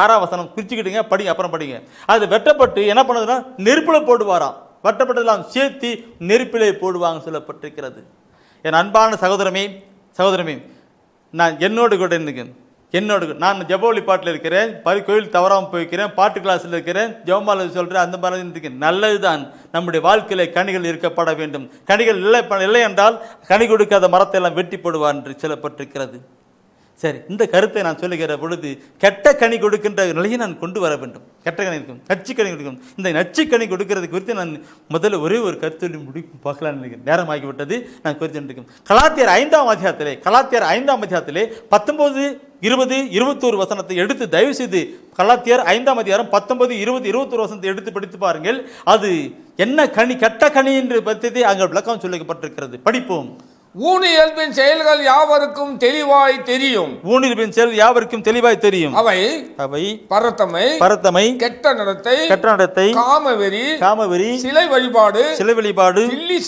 6வது வசனம் குறிச்சுக்கிட்டுங்க, படிங்க, அப்புறம் படிங்க. அது வெட்டப்பட்டு என்ன பண்ணதுன்னா நெருப்பில போடுவாராம். வெட்டப்பட்டதெல்லாம் சேர்த்தி நெருப்பிலே போடுவாங்க சொல்லப்பட்டிருக்கிறது. என் அன்பான சகோதரமே, நான் என்னோடு கூட நான் ஜெப வழிபாட்டில் இருக்கிறேன், கோயில் தவறாமல் போய்க்கிறேன், பாட்டு கிளாஸில் இருக்கிறேன், ஜெபமாலை சொல்கிறேன், அந்த மாதிரி இருக்கேன். நல்லதுதான். நம்முடைய வாழ்க்கையில கனிகள் இருக்கப்பட வேண்டும். கனிகள் இல்லை என்றால் கனி கொடுக்காத மரத்தை எல்லாம் வெட்டி போடுவார் என்று சொல்லப்பட்டிருக்கிறது. சரி, இந்த கருத்தை நான் சொல்லுகிற பொழுது கெட்ட கனி கொடுக்கின்ற நிலையை நான் கொண்டு வர வேண்டும். கெட்ட கனி இருக்கும், நச்சுக்கனி கொடுக்கும். இந்த நச்சுக்கனி கொடுக்கிறது குறித்து நான் முதல்ல ஒரே ஒரு கருத்து பார்க்கலான்னு நினைக்கிறேன். நேரமாகிவிட்டது. நான் குறித்து கலாத்தியர் 5ஆம் அதிகாரத்திலே 19, 20, 21 வசனத்தை எடுத்து தயவு செய்து கலாத்தியர் 5ஆம் அதிகாரம் 19, 20, 21 வசனத்தை எடுத்து படித்து பாருங்கள். அது என்ன கனி, கெட்ட கனி என்று பற்றி அங்கே விளக்கம் சொல்லப்பட்டிருக்கிறது. படிப்போம். ஊனியல்பின் செயல்கள் யாவருக்கும் தெளிவாய் தெரியும். ஊனியல்பின் செயல் யாவருக்கும் தெளிவாய் தெரியும். அவை பரத்தமை, கெட்ட நடத்தை, காமவெறி, சிலை வழிபாடு, பில்லி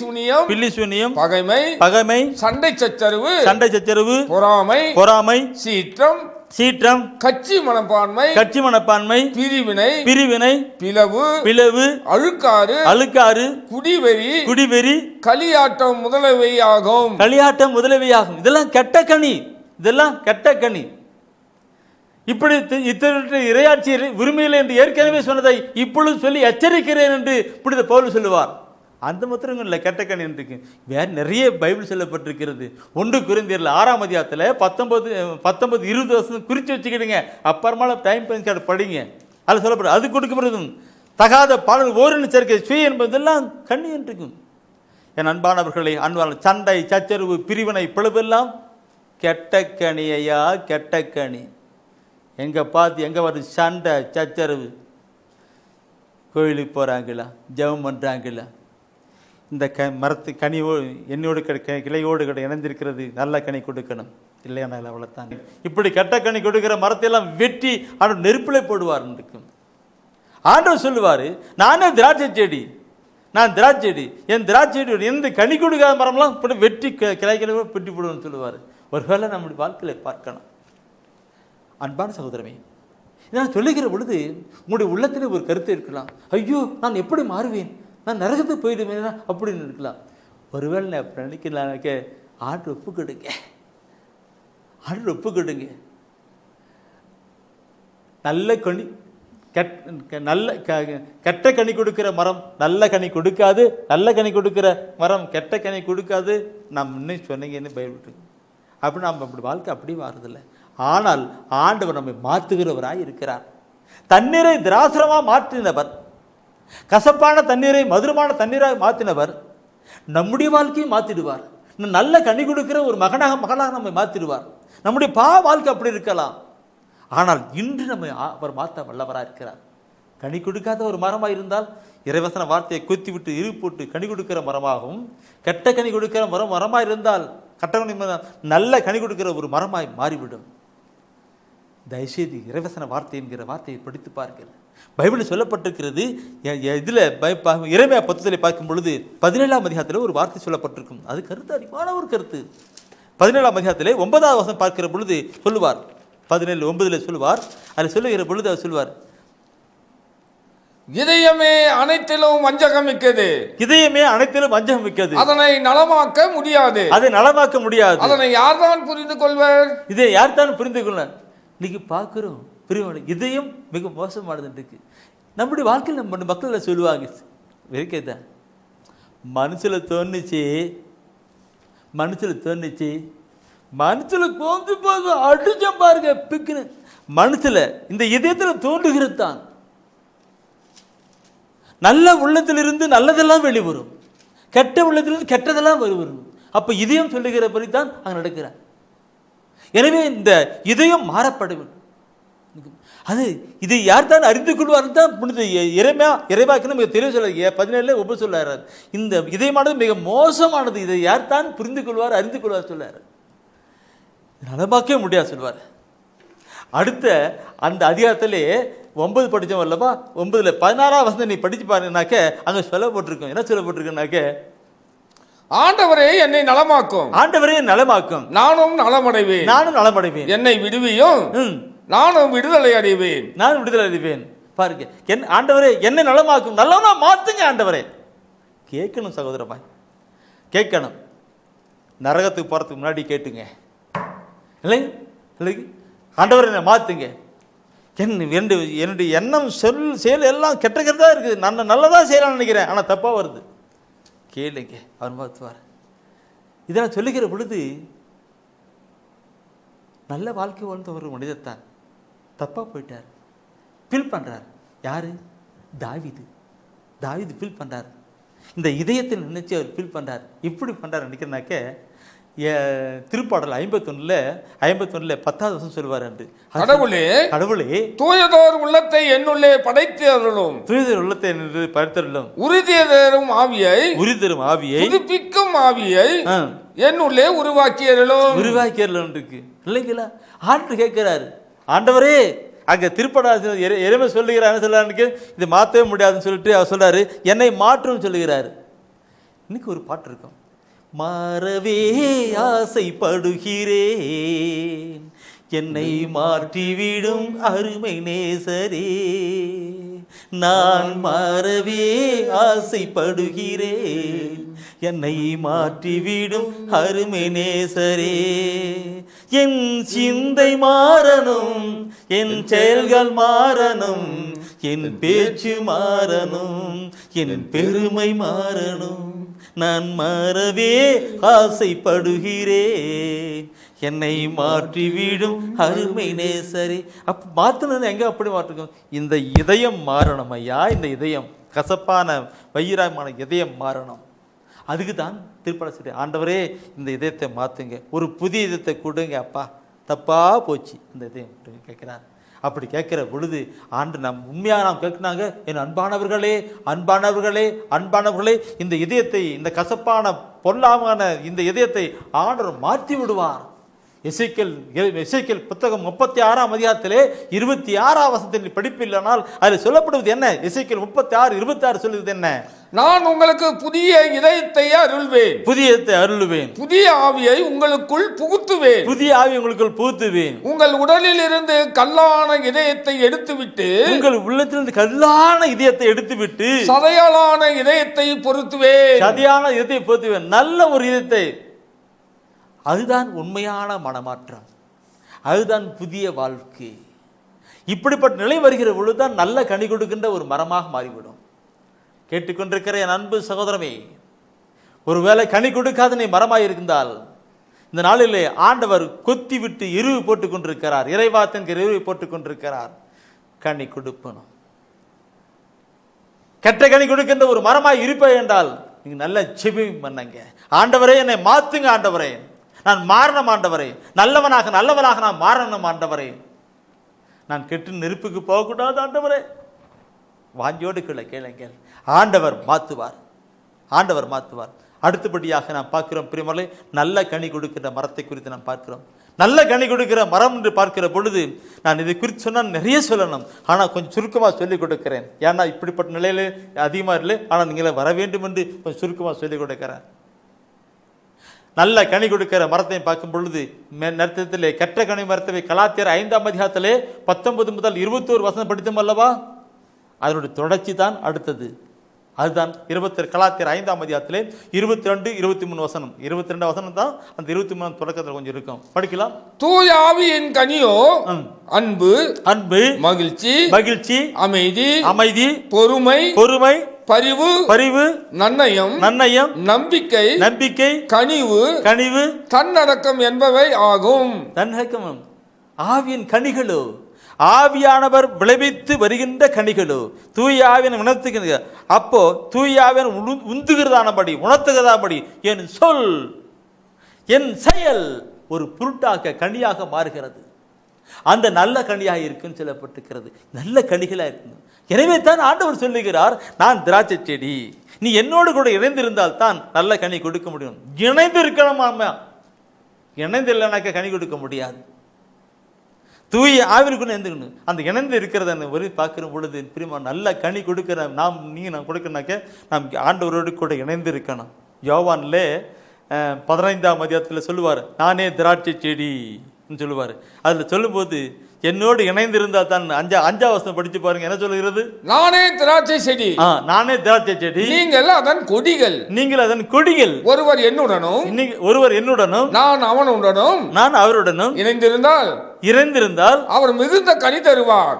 சூனியம், பகைமை, சண்டை சச்சரவு, பொறாமை, சீற்றம், கட்சி மனப்பான்மை, பிரிவினை, பிளவு, அழுக்காறு, குடிவெறி, களியாட்டம் முதலவையாகும். இதெல்லாம் கெட்ட கனி. இப்படி இறையாட்சி உரிமையில் என்று ஏற்கனவே சொன்னதை இப்பொழுது சொல்லி எச்சரிக்கிறேன் என்று புனித பவுல் சொல்லுவார். அந்த மாத்திரம் இல்லை, கெட்ட கனி இருக்கு. வேற நிறைய பைபிள் சொல்லப்பட்டிருக்கிறது. 1 கொரிந்தியர் 6ஆம் அதிகாரத்தில் 19, 20 வருஷம் குறித்து வச்சுக்கிடுங்க. அப்புறமா டைம் படிங்க. அதில் சொல்லப்படும். அது கொடுக்கப்படுறதும் தகாத பாடல் ஓரின சேர்க்கை சுய என்பதெல்லாம் கண்ணி இருக்கும். என் அன்பானவர்களை, சண்டை சச்சரவு, பிரிவினை, பிளவெல்லாம் கெட்ட கனியா, கெட்ட கனி. எங்க பார்த்து எங்க வருது சண்டை சச்சரவு? கோயிலுக்கு போறாங்களா, ஜெபம் பண்றாங்களா? இந்த மரத்து கனியோடு என்னோடு கிளையோடு இணைந்திருக்கிறது. நல்ல கனி கொடுக்கணும், இல்லையா? அவ்வளோத்தாங்க. இப்படி கெட்ட கனி கொடுக்கிற மரத்தையெல்லாம் வெட்டி ஆண்டவர் நெருப்பில் போடுவார். ஆண்டவர் சொல்லுவார், நானே திராட்சை செடி, என் திராட்சை செடி எந்த கனி கொடுக்காத மரம்லாம் வெட்டி கிளைகளை வெட்டி போடுவேன்னு சொல்லுவார். ஒருவேளை நம்முடைய வாழ்க்கையில் பார்க்கணும். அன்பான சகோதரமே, நான் சொல்லுகிற பொழுது உங்களுடைய உள்ளத்திலே ஒரு கருத்து இருக்கலாம். ஐயோ, நான் எப்படி மாறுவேன், நான் நரகத்துக்கு போயிடுவேன் அப்படின்னு இருக்கலாம். ஒருவேளை நான் நினைக்கலாக்க ஆண்டு ஒப்பு கொடுங்க. நல்ல கனி, கெட்ட கனி கொடுக்கிற மரம் நல்ல கனி கொடுக்காது, நல்ல கனி கொடுக்கிற மரம் கெட்ட கனி கொடுக்காது. நாம் இன்னும் சொன்னீங்கன்னு பயப்பட்டு அப்படி நம்ம அப்படி வாழ்க்கை அப்படி மாறுதில்லை. ஆனால் ஆண்டவர் நம்மை மாற்றுகிறவராய் இருக்கிறார். தண்ணீரை திராசரமாக மாற்றினவர், கசப்பான தண்ணீரை மதுரமான தண்ணீராக மாற்றினவர் நம்முடைய வாழ்க்கையை மாற்றிடுவார். நல்ல கனி கொடுக்கிற ஒரு மகளாக நம்மை மாற்றிடுவார். நம்முடைய வாழ்க்கை அப்படி இருக்கலாம். ஆனால் இன்று நம்மை அவர் மாற்ற வல்லவராக இருக்கிறார். கனி கொடுக்காத ஒரு மரமாக இருந்தால் இறைவசன வார்த்தையை கொத்தி விட்டு போட்டு கனி கொடுக்கிற மரமாகவும், கெட்ட கனி கொடுக்கிற மரமாக இருந்தால் நல்ல கனி கொடுக்கிற ஒரு மரமாய் மாறிவிடும். தயவுசெய்து இறைவசன வார்த்தை என்கிற வார்த்தையை படித்து பாருங்கள். பைபிளில் சொல்லப்பட்டிருக்கிறது. இதில் இறைமையா 10 பார்க்கும் பொழுது 17ஆம் அதிகாரத்தில் ஒரு வார்த்தை சொல்லப்பட்டிருக்கும். அது கருத்து அதிகமான ஒரு கருத்து. 17ஆம் அதிகாரத்திலே 9வது வசனம் பார்க்கிற பொழுது சொல்லுவார். 17:9 சொல்லுவார். அதில் சொல்லுகிற பொழுது அவர் சொல்லுவார், இதயமே அனைத்திலும் வஞ்சகம் மிக்கது, அதனை நலமாக்க முடியாது. அதனை யார்தான் புரிந்து கொள்வர்? இதை யார்தான் புரிந்து கொள்ள? இன்னைக்கு பார்க்கிறோம் பிரிவான இதயம் மிக மோசமானது இருக்கு. நம்முடைய வாழ்க்கையில் நம்ம மக்கள் சொல்லுவாங்க, வெறுக்கதான் மனசுல தோணுச்சு தோன்று போது அடிச்சம் பாருங்க பிக்குன்னு. மனசுல இந்த இதயத்தில் தோன்றுகிறது தான். நல்ல உள்ளத்திலிருந்து நல்லதெல்லாம் வெளிவரும், கெட்ட உள்ளத்திலிருந்து கெட்டதெல்லாம் வரும். அப்ப இதயம் சொல்லுகிற படித்தான் அங்க நடக்கிறார். எனவே இந்த இதயம் மாறப்படும். அது இதை யார் தான் அறிந்து கொள்வார் தான் புனித இறைவாக்கு மிக தெளிவு சொல்ல 17 சொல்லாரு. இந்த இதயமானது மிக மோசமானது, இதை யார் தான் புரிந்து கொள்வார் அறிந்து கொள்வார் சொல்லாரு. நலமாக்கவே முடியாது சொல்வார். அடுத்த அந்த அதிகாரத்திலே 9 படித்தோம் அல்லவா, 9ல் 16ஆம் வசனம் நீ படிச்சு பாருங்கனாக்க அங்க சொல்லப்பட்டிருக்கும். என்ன சொல்லப்பட்டிருக்குனாக்க, ஆண்டவரே என்னை நலமாக்கும், நானும் நலமடைவேன், என்னை விடுவியும், நானும் விடுதலை அடைவேன். பாருங்க, ஆண்டவரே என்னை நலமாக்கும், நல்லவனா மாத்துங்க ஆண்டவரே. கேட்கணும் சகோதரமாய், கேட்கணும். நரகத்துக்கு போறதுக்கு முன்னாடி கேட்டுங்க, இல்லை ஆண்டவரை என்னை மாத்துங்க. என்னுடைய எண்ணம் செயல் எல்லாம் கெட்டக்கிறதா இருக்குது, நான் நல்லதா செய்யலாம்னு நினைக்கிறேன், ஆனா தப்பா வருது. கேளுங்க, அவர் மாற்றுவார். இதெல்லாம் சொல்லுகிற பொழுது நல்ல வாழ்க்கை வாழ்ந்த ஒரு மனிதத்தான் தப்பாக போயிட்டார். ஃபீல் பண்ணுறார். யார்? தாவீது ஃபீல் பண்ணுறார். இந்த இதயத்தை நினைச்சு அவர் ஃபீல் பண்ணுறார். இப்படி பண்ணுறார் நினைக்கிறனாக்க திருப்பாடல் 51 10 சொல்லுவார் என்று, கடவுளே தூயதோர் உள்ளத்தை என்னுள்ளே படைத்தருளும், தூயதோர் உள்ளத்தை என்று படைத்தருளும், உறுதியதரும் ஆவியை புதுப்பிக்கும் ஆவியை என்னுள்ளே உருவாக்கியருளும் இருக்கு இல்லைங்களா? ஆண்டு கேட்கிறாரு, ஆண்டவரே அங்க திருப்படாத எருமை சொல்லுகிறார். என்ன சொல்றாரு? இது மாற்றவே முடியாதுன்னு சொல்லிட்டு அவர் சொல்றாரு, என்னை மாற்றுன்னு சொல்லுகிறாரு. இன்னைக்கு ஒரு பாட்டு இருக்கும், மாறவே ஆசைப்படுகிறேன், என்னை மாற்றிவிடும் அருமை நேசரே, நான் மாறவே ஆசைப்படுகிறேன், என்னை மாற்றிவிடும் அருமை நேசரே, என் சிந்தை மாறணும், என் செயல்கள் மாறணும், என் பேச்சு மாறணும், என் பெருமை மாறணும், நான் மாறவே ஆசைப்படுகிறேன், என்னை மாற்றிவிடும் அருமை நேசரே. மாற்றணும் எங்க அப்படி மாற்றிருக்கோம்? இந்த இதயம் மாறணும் ஐயா. இந்த இதயம் கசப்பான வைராயமான இதயம் மாறணும். அதுக்கு தான் திருப்பட சொல்லி, ஆண்டவரே இந்த இதயத்தை மாற்றுங்க, ஒரு புதிய இதயத்தை கொடுங்க அப்பா, தப்பா போச்சு இந்த இதயம் கேட்கிறார். அப்படி கேட்கிற பொழுது நாம் உண்மையாக நாம் கேட்கினாங்க, என் அன்பானவர்களே இந்த இதயத்தை, இந்த கசப்பான பொல்லாமான இந்த இதயத்தை ஆண்டவர் மாற்றி விடுவார். எசேக்கியேல் புத்தகம் 36ஆம் அதிகாரத்திலே 26ஆம் வசனத்தின் படிப்பில்லைனால் அதில் சொல்லப்படுவது என்ன? எசேக்கியேல் 36:26 சொல்லுவது என்ன? நான் உங்களுக்கு புதிய இதயத்தை அருள்வேன், புதிய ஆவியை உங்களுக்குள் புகுத்துவேன், உங்கள் உடலில் இருந்து கல்லான இதயத்தை எடுத்துவிட்டு, உங்கள் உள்ளத்திலிருந்து கல்லான இதயத்தை எடுத்துவிட்டு, சதையாலான இதயத்தை பொருத்துவேன், நல்ல ஒரு இதயத்தை. அதுதான் உண்மையான மனமாற்றம், அதுதான் புதிய வாழ்க்கை. இப்படிப்பட்ட நிலை வருகிற பொழுதுதான் நல்ல கனி கொடுக்கின்ற ஒரு மரமாக மாறிவிடும். கேட்டுக்கொண்டிருக்கிற என் அன்பு சகோதரமே, ஒருவேளை கனி கொடுக்காத நீ மரமாய் இருந்தால் இந்த நாளிலே ஆண்டவர் கொத்தி விட்டு எருவு போட்டுக் கொண்டிருக்கிறார், இறைவாத்தின் எருவை போட்டுக் கொண்டிருக்கிறார். கனி கொடுப்பணும். கெட்ட கனி கொடுக்கின்ற ஒரு மரமாய் இருப்ப என்றால் நீங்க நல்ல ஜெபம் பண்ணுங்க. ஆண்டவரே என்னை மாத்துங்க, ஆண்டவரே நான் மாறணும், ஆண்டவரே நல்லவனாக நான் மாறணும், ஆண்டவரே நான் கெட்டு நெருப்புக்கு போகக்கூடாது, ஆண்டவரே வாஞ்சியோடு கேளுங்கள், ஆண்டவர் மாற்றுவார். அடுத்தபடியாக நாம் பார்க்கிறோம் பிரியமர்களே, நல்ல கனி கொடுக்கிற மரத்தை குறித்து நாம் பார்க்கிறோம். நல்ல கனி கொடுக்கிற மரம் என்று பார்க்கிற பொழுது நான் இதை குறித்து சொன்னால் நிறைய சொல்லணும், ஆனால் கொஞ்சம் சுருக்கமாக சொல்லிக் கொடுக்கிறேன். ஏன்னா இப்படிப்பட்ட நிலையில அதிகமாக இல்லை, ஆனால் நீங்களே வர வேண்டும் என்று கொஞ்சம் சுருக்கமாக சொல்லிக் கொடுக்கிறேன். நல்ல கனி கொடுக்கிற மரத்தை பார்க்கும் பொழுது நேரத்திலே கெட்ட கனி மரத்தை கலாத்தியர் 5ஆம் அதிகாரத்திலே 19 முதல் 21 வசனம் படித்தோம் அல்லவா? அதனுடைய தொடர்ச்சி தான் அடுத்தது. அதுதான் கலாத்தியர் 5ஆம் அதிகாரத்திலே 22, 23 வசனம். 22 வசனம் தான் அந்த 23 தொடக்கத்தில் கொஞ்சம் இருக்கும், படிக்கலாம். தூய ஆவியின் கனியோ அன்பு, மகிழ்ச்சி, அமைதி, பொறுமை, பரிவு, நன்னயம், நம்பிக்கை, கனிவு, தன்னடக்கம் என்பவை ஆகும். ஆவியின் கனிகளோ, ஆவியானவர் விளைவித்து வருகின்ற கனிகளோ, தூய ஆவியன் உணர்த்துகின்ற, அப்போ தூய ஆவியன் உந்துகிறதானபடி, உணர்த்துகிறதாபடி என் சொல், என் செயல் ஒரு பொருட்டாக கனியாக மாறுகிறது. அந்த நல்ல கனியாக இருக்குன்னு சொல்லப்பட்டிருக்கிறது, நல்ல கனிகளாக இருக்கணும். எனவே தான் ஆண்டவர் சொல்லுகிறார், நான் திராட்சை செடி, நீ என்னோடு கூட இணைந்திருந்தால் தான் நல்ல கனி கொடுக்க முடியும். இணைந்து இருக்கணுமா? இணைந்து இல்லைனாக்க கனி கொடுக்க முடியாது. தூய ஆவிற்குன்னு இணைந்துக்கணும். அந்த இணைந்து இருக்கிறத ஒரு பார்க்கிற பொழுது பிரியமா நல்ல கனி கொடுக்கிற நாம் கொடுக்கணுனாக்க நாம் ஆண்டவரோடு கூட இணைந்து இருக்கணும். யோவான்ல 15ஆம் அதிகாரத்தில் சொல்லுவார், நானே திராட்சை செடின்னு சொல்லுவார். அதில் சொல்லும்போது என்னோடு இணைந்திருந்தா தான். அஞ்சாவது வசனம் படிச்சு பாருங்க, என்ன சொல்லுகிறது? நானே திராட்சை செடி, நானே திராட்சை செடி, நீங்கள் அதன் கொடிகள். நீங்கள் அதன் கொடிகள். ஒருவர் என்னுடனும் நான் அவனுடனும் நான் அவருடனும் இணைந்திருந்தால் அவர் மிகுந்த கனி தருவார்.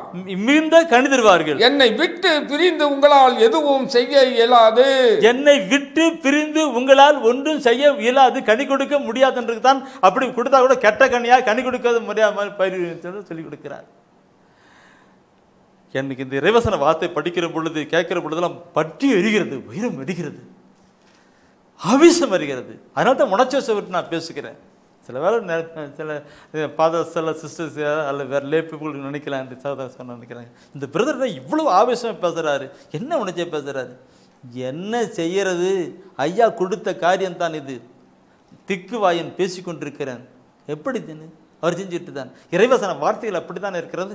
மிகுந்த கனி தருவார்கள். என்னை விட்டு பிரிந்து உங்களால் எதுவும் செய்ய இயலாது. என்னை விட்டு பிரிந்து உங்களால் ஒன்றும் செய்ய இயலாது, கனி கொடுக்க முடியாதுன்றது தான். அப்படி கொடுத்தா கூட கெட்ட கனியா கனி கொடுக்காத முடியாமல் பயிர் சொல்லி கொடுக்கிறார். எனக்கு இந்த இறைவசன வார்த்தை படிக்கிற பொழுது கேட்கிற பொழுதெல்லாம் பற்றி எரிகிறது, உயிரம் எரிகிறது, ஆவேசம் வருகிறது. அதனால தான் உணர்ச்சி விட்டு நான் பேசுகிறேன். சில வேலை சில ஃபாதர்ஸ் எல்லாம் சிஸ்டர்ஸ் அல்ல வேறு லே பீப்புள் நினைக்கலாம் என்று சகோதரர் சொன்ன நினைக்கிறாங்க, இந்த பிரதர் தான் இவ்வளவு ஆவேசமாக பேசுகிறாரு, என்ன உணர்ச்சியை பேசுகிறாரு? என்ன செய்யறது? ஐயா கொடுத்த காரியம்தான் இது. திக்கு வாயன் பேசி கொண்டிருக்கிறேன். எப்படி அவர் செஞ்சுட்டு தான். இறைவசன வார்த்தைகள் அப்படித்தான் இருக்கிறது.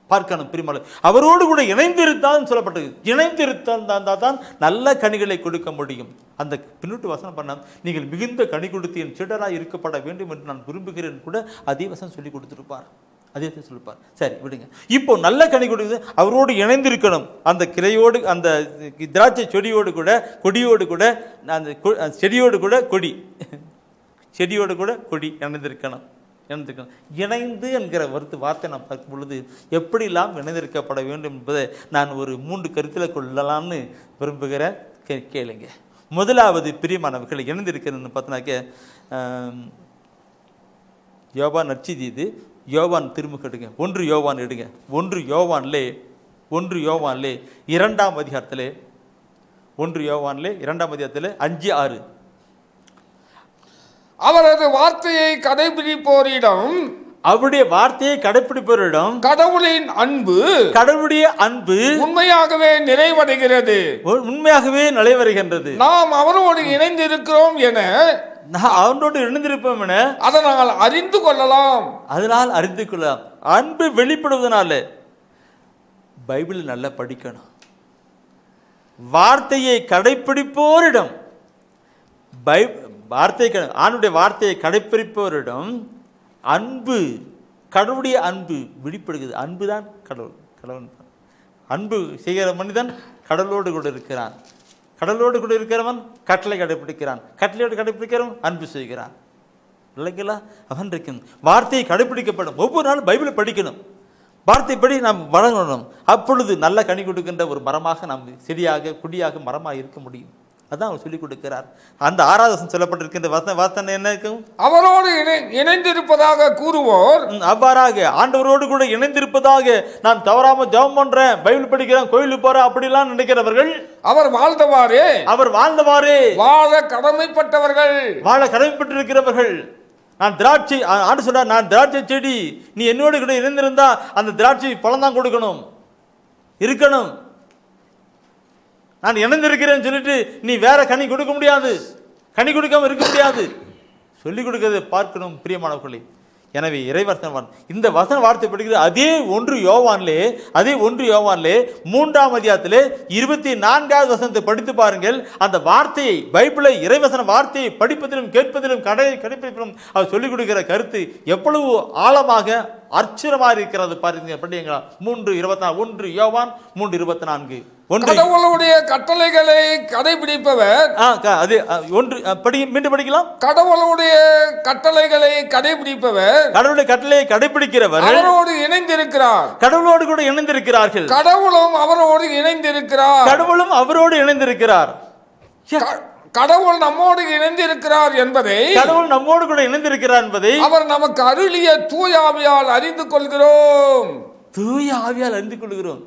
பார்க்கணும் பிரிமலை. அவரோடு கூட இணைந்திருத்தான் சொல்லப்பட்டது. இணைந்திருத்தான் தான் நல்ல கனிகளை கொடுக்க முடியும். அந்த பின்னூட்டு வசனம் பண்ண, நீங்கள் மிகுந்த கனி கொடுத்து என் சீடராக இருக்கப்பட வேண்டும் என்று நான் விரும்புகிறேன் கூட அதே வசனம் சொல்லி கொடுத்துருப்பார். அதே சொல்லிப்பார். சரி விடுங்க. இப்போ நல்ல கனி கொடுக்குது, அவரோடு இணைந்திருக்கணும். அந்த கிளையோடு, அந்த திராட்சை செடியோடு கூட, கொடியோடு கூட, அந்த செடியோடு கூட கொடி, செடியோடு கூட கொடி இணைந்திருக்கணும். இணைந்து என்கிற வார்த்தை நாம் பார்க்கும் பொழுது எப்படிலாம் இணைந்திருக்கப்பட வேண்டும் என்பதை நான் ஒரு 3 கருத்தில் கொள்ளலாம்னு விரும்புகிறேன். கேளுங்க. முதலாவது பிரியமானவர்களை இணைந்திருக்கிறேன்னு பார்த்தோன்னாக்க, யோவான் நற்செய்தி இது. யோவான் திரும்ப எடுங்க, 1 யோவான் எடுங்க. 1 யோவான்லே 2ஆம் அதிகாரத்திலே, 1 யோவான்லே 2ஆம் அதிகாரத்தில் 5-6, அவரது வார்த்தையை கடைபிடிப்போரிடம், அவருடைய வார்த்தையை கடைபிடிப்போரிடம் கடவுளின் அன்பு, கடவுளுடைய அன்பு உண்மையாகவே நிறைவடைகிறது, உண்மையாகவே நிறைவடைகின்றது. நாம் அவரோடு இணைந்திருக்கிறோம் என, அவனோடு இணைந்திருப்போம் என அதனால் அறிந்து கொள்ளலாம். அதனால் அறிந்து கொள்ளலாம். அன்பு வெளிப்படுவதனால பைபிள் நல்லா படிக்கணும். வார்த்தையை கடைபிடிப்போரிடம், ஆணுடைய வார்த்தையை கடைப்பிடிப்பவரிடம் அன்பு, கடவுளுடைய அன்பு வெளிப்படுகிறது. அன்பு தான் கடவுள். கடவுள் அன்பு செய்கிற மனிதன் கடவுளோடு கூட இருக்கிறான். கடவுளோடு கூட இருக்கிறவன் கட்டளை கடைப்பிடிக்கிறான். கட்டளையோடு கடைப்பிடிக்கிறவன் அன்பு செய்கிறான். இல்லைங்களா? அவன் இருக்கும். வார்த்தையை கடைப்பிடிக்கப்படும். ஒவ்வொரு நாளும் பைபிளை படிக்கணும். வார்த்தைப்படி நாம் வழங்கணும். அப்பொழுது நல்ல கனி கொடுக்கின்ற ஒரு மரமாக நாம் செடியாக, குடியாக, மரமாக இருக்க முடியும். அதான் அவர் சொல்லிக் கொடுக்கிறார். அந்த 6வது வசனம் சொல்லப்பட்டிருக்கின்ற வார்த்தை என்ன இருக்கும்? அவரோடு இணைந்திருப்பதாக கூறுவோர், அவ்வாறாக ஆண்டவரோடு கூட இணைந்திருப்பதாக நான் தவறாம ஜெபம் பண்றேன், பைபிள் படிக்கிறேன், கோயிலுக்கு போறேன் அப்படிலாம் நினைக்கிறவர்கள், அவர் வாழ்ந்தவாறே வாழ கடமைப்பட்டவர்கள், வாழ கடமைப்பட்டிருக்கிறவர்கள். நான் திராட்சை, ஆண்டு சொன்னார், நான் திராட்சை செடி, நீ என்னோடு கூட இணைந்திருந்தா அந்த திராட்சை பழம் தான் கொடுக்கணும், இருக்கணும். நான் இணைந்திருக்கிறேன்னு சொல்லிட்டு நீ வேற கனி கொடுக்க முடியாது, கனி கொடுக்காம இருக்க முடியாது. சொல்லிக் கொடுக்கறதை பார்க்கணும் பிரியமானவர்களே. எனவே இறைவசனம் இந்த வசன வார்த்தை படிக்கிறது. அதே 1 யோவான்லே 3ஆம் அதிகாரத்திலே 24வது வசனத்தை படித்து பாருங்கள். அந்த வார்த்தையை, பைபிளை, இறைவசன வார்த்தையை படிப்பதிலும் கேட்பதிலும் கடைபிடிப்பதிலும் அவர் சொல்லிக் கொடுக்கிற கருத்து எவ்வளவு ஆழமாக அர்ச்சனமாக இருக்கிறது பாருங்க. படிங்களா? 3:24, 1 யோவான் 3:24. கடவுளுடைய கட்டளைகளை கடைபிடிப்பவர், அது மீண்டும் படிக்கலாம். கடவுளுடைய கட்டளைகளை கடைபிடிப்பவர், கடவுளுடைய கட்டளையை கடைபிடிக்கிறவர் அவரோடு இணைந்திருக்கிறார். கடவுளோடு கூட இணைந்திருக்கிறார்கள். கடவுளும் அவரோடு இணைந்திருக்கிறார். கடவுளும் அவரோடு இணைந்திருக்கிறார். கடவுள் நம்மோடு இணைந்திருக்கிறார் என்பதை, கடவுள் நம்மோடு கூட இணைந்திருக்கிறார் என்பதை அவர் நமக்கு அருளிய தூய ஆவியால் அறிந்து கொள்கிறோம். தூய ஆவியால் அறிந்து கொள்கிறோம்.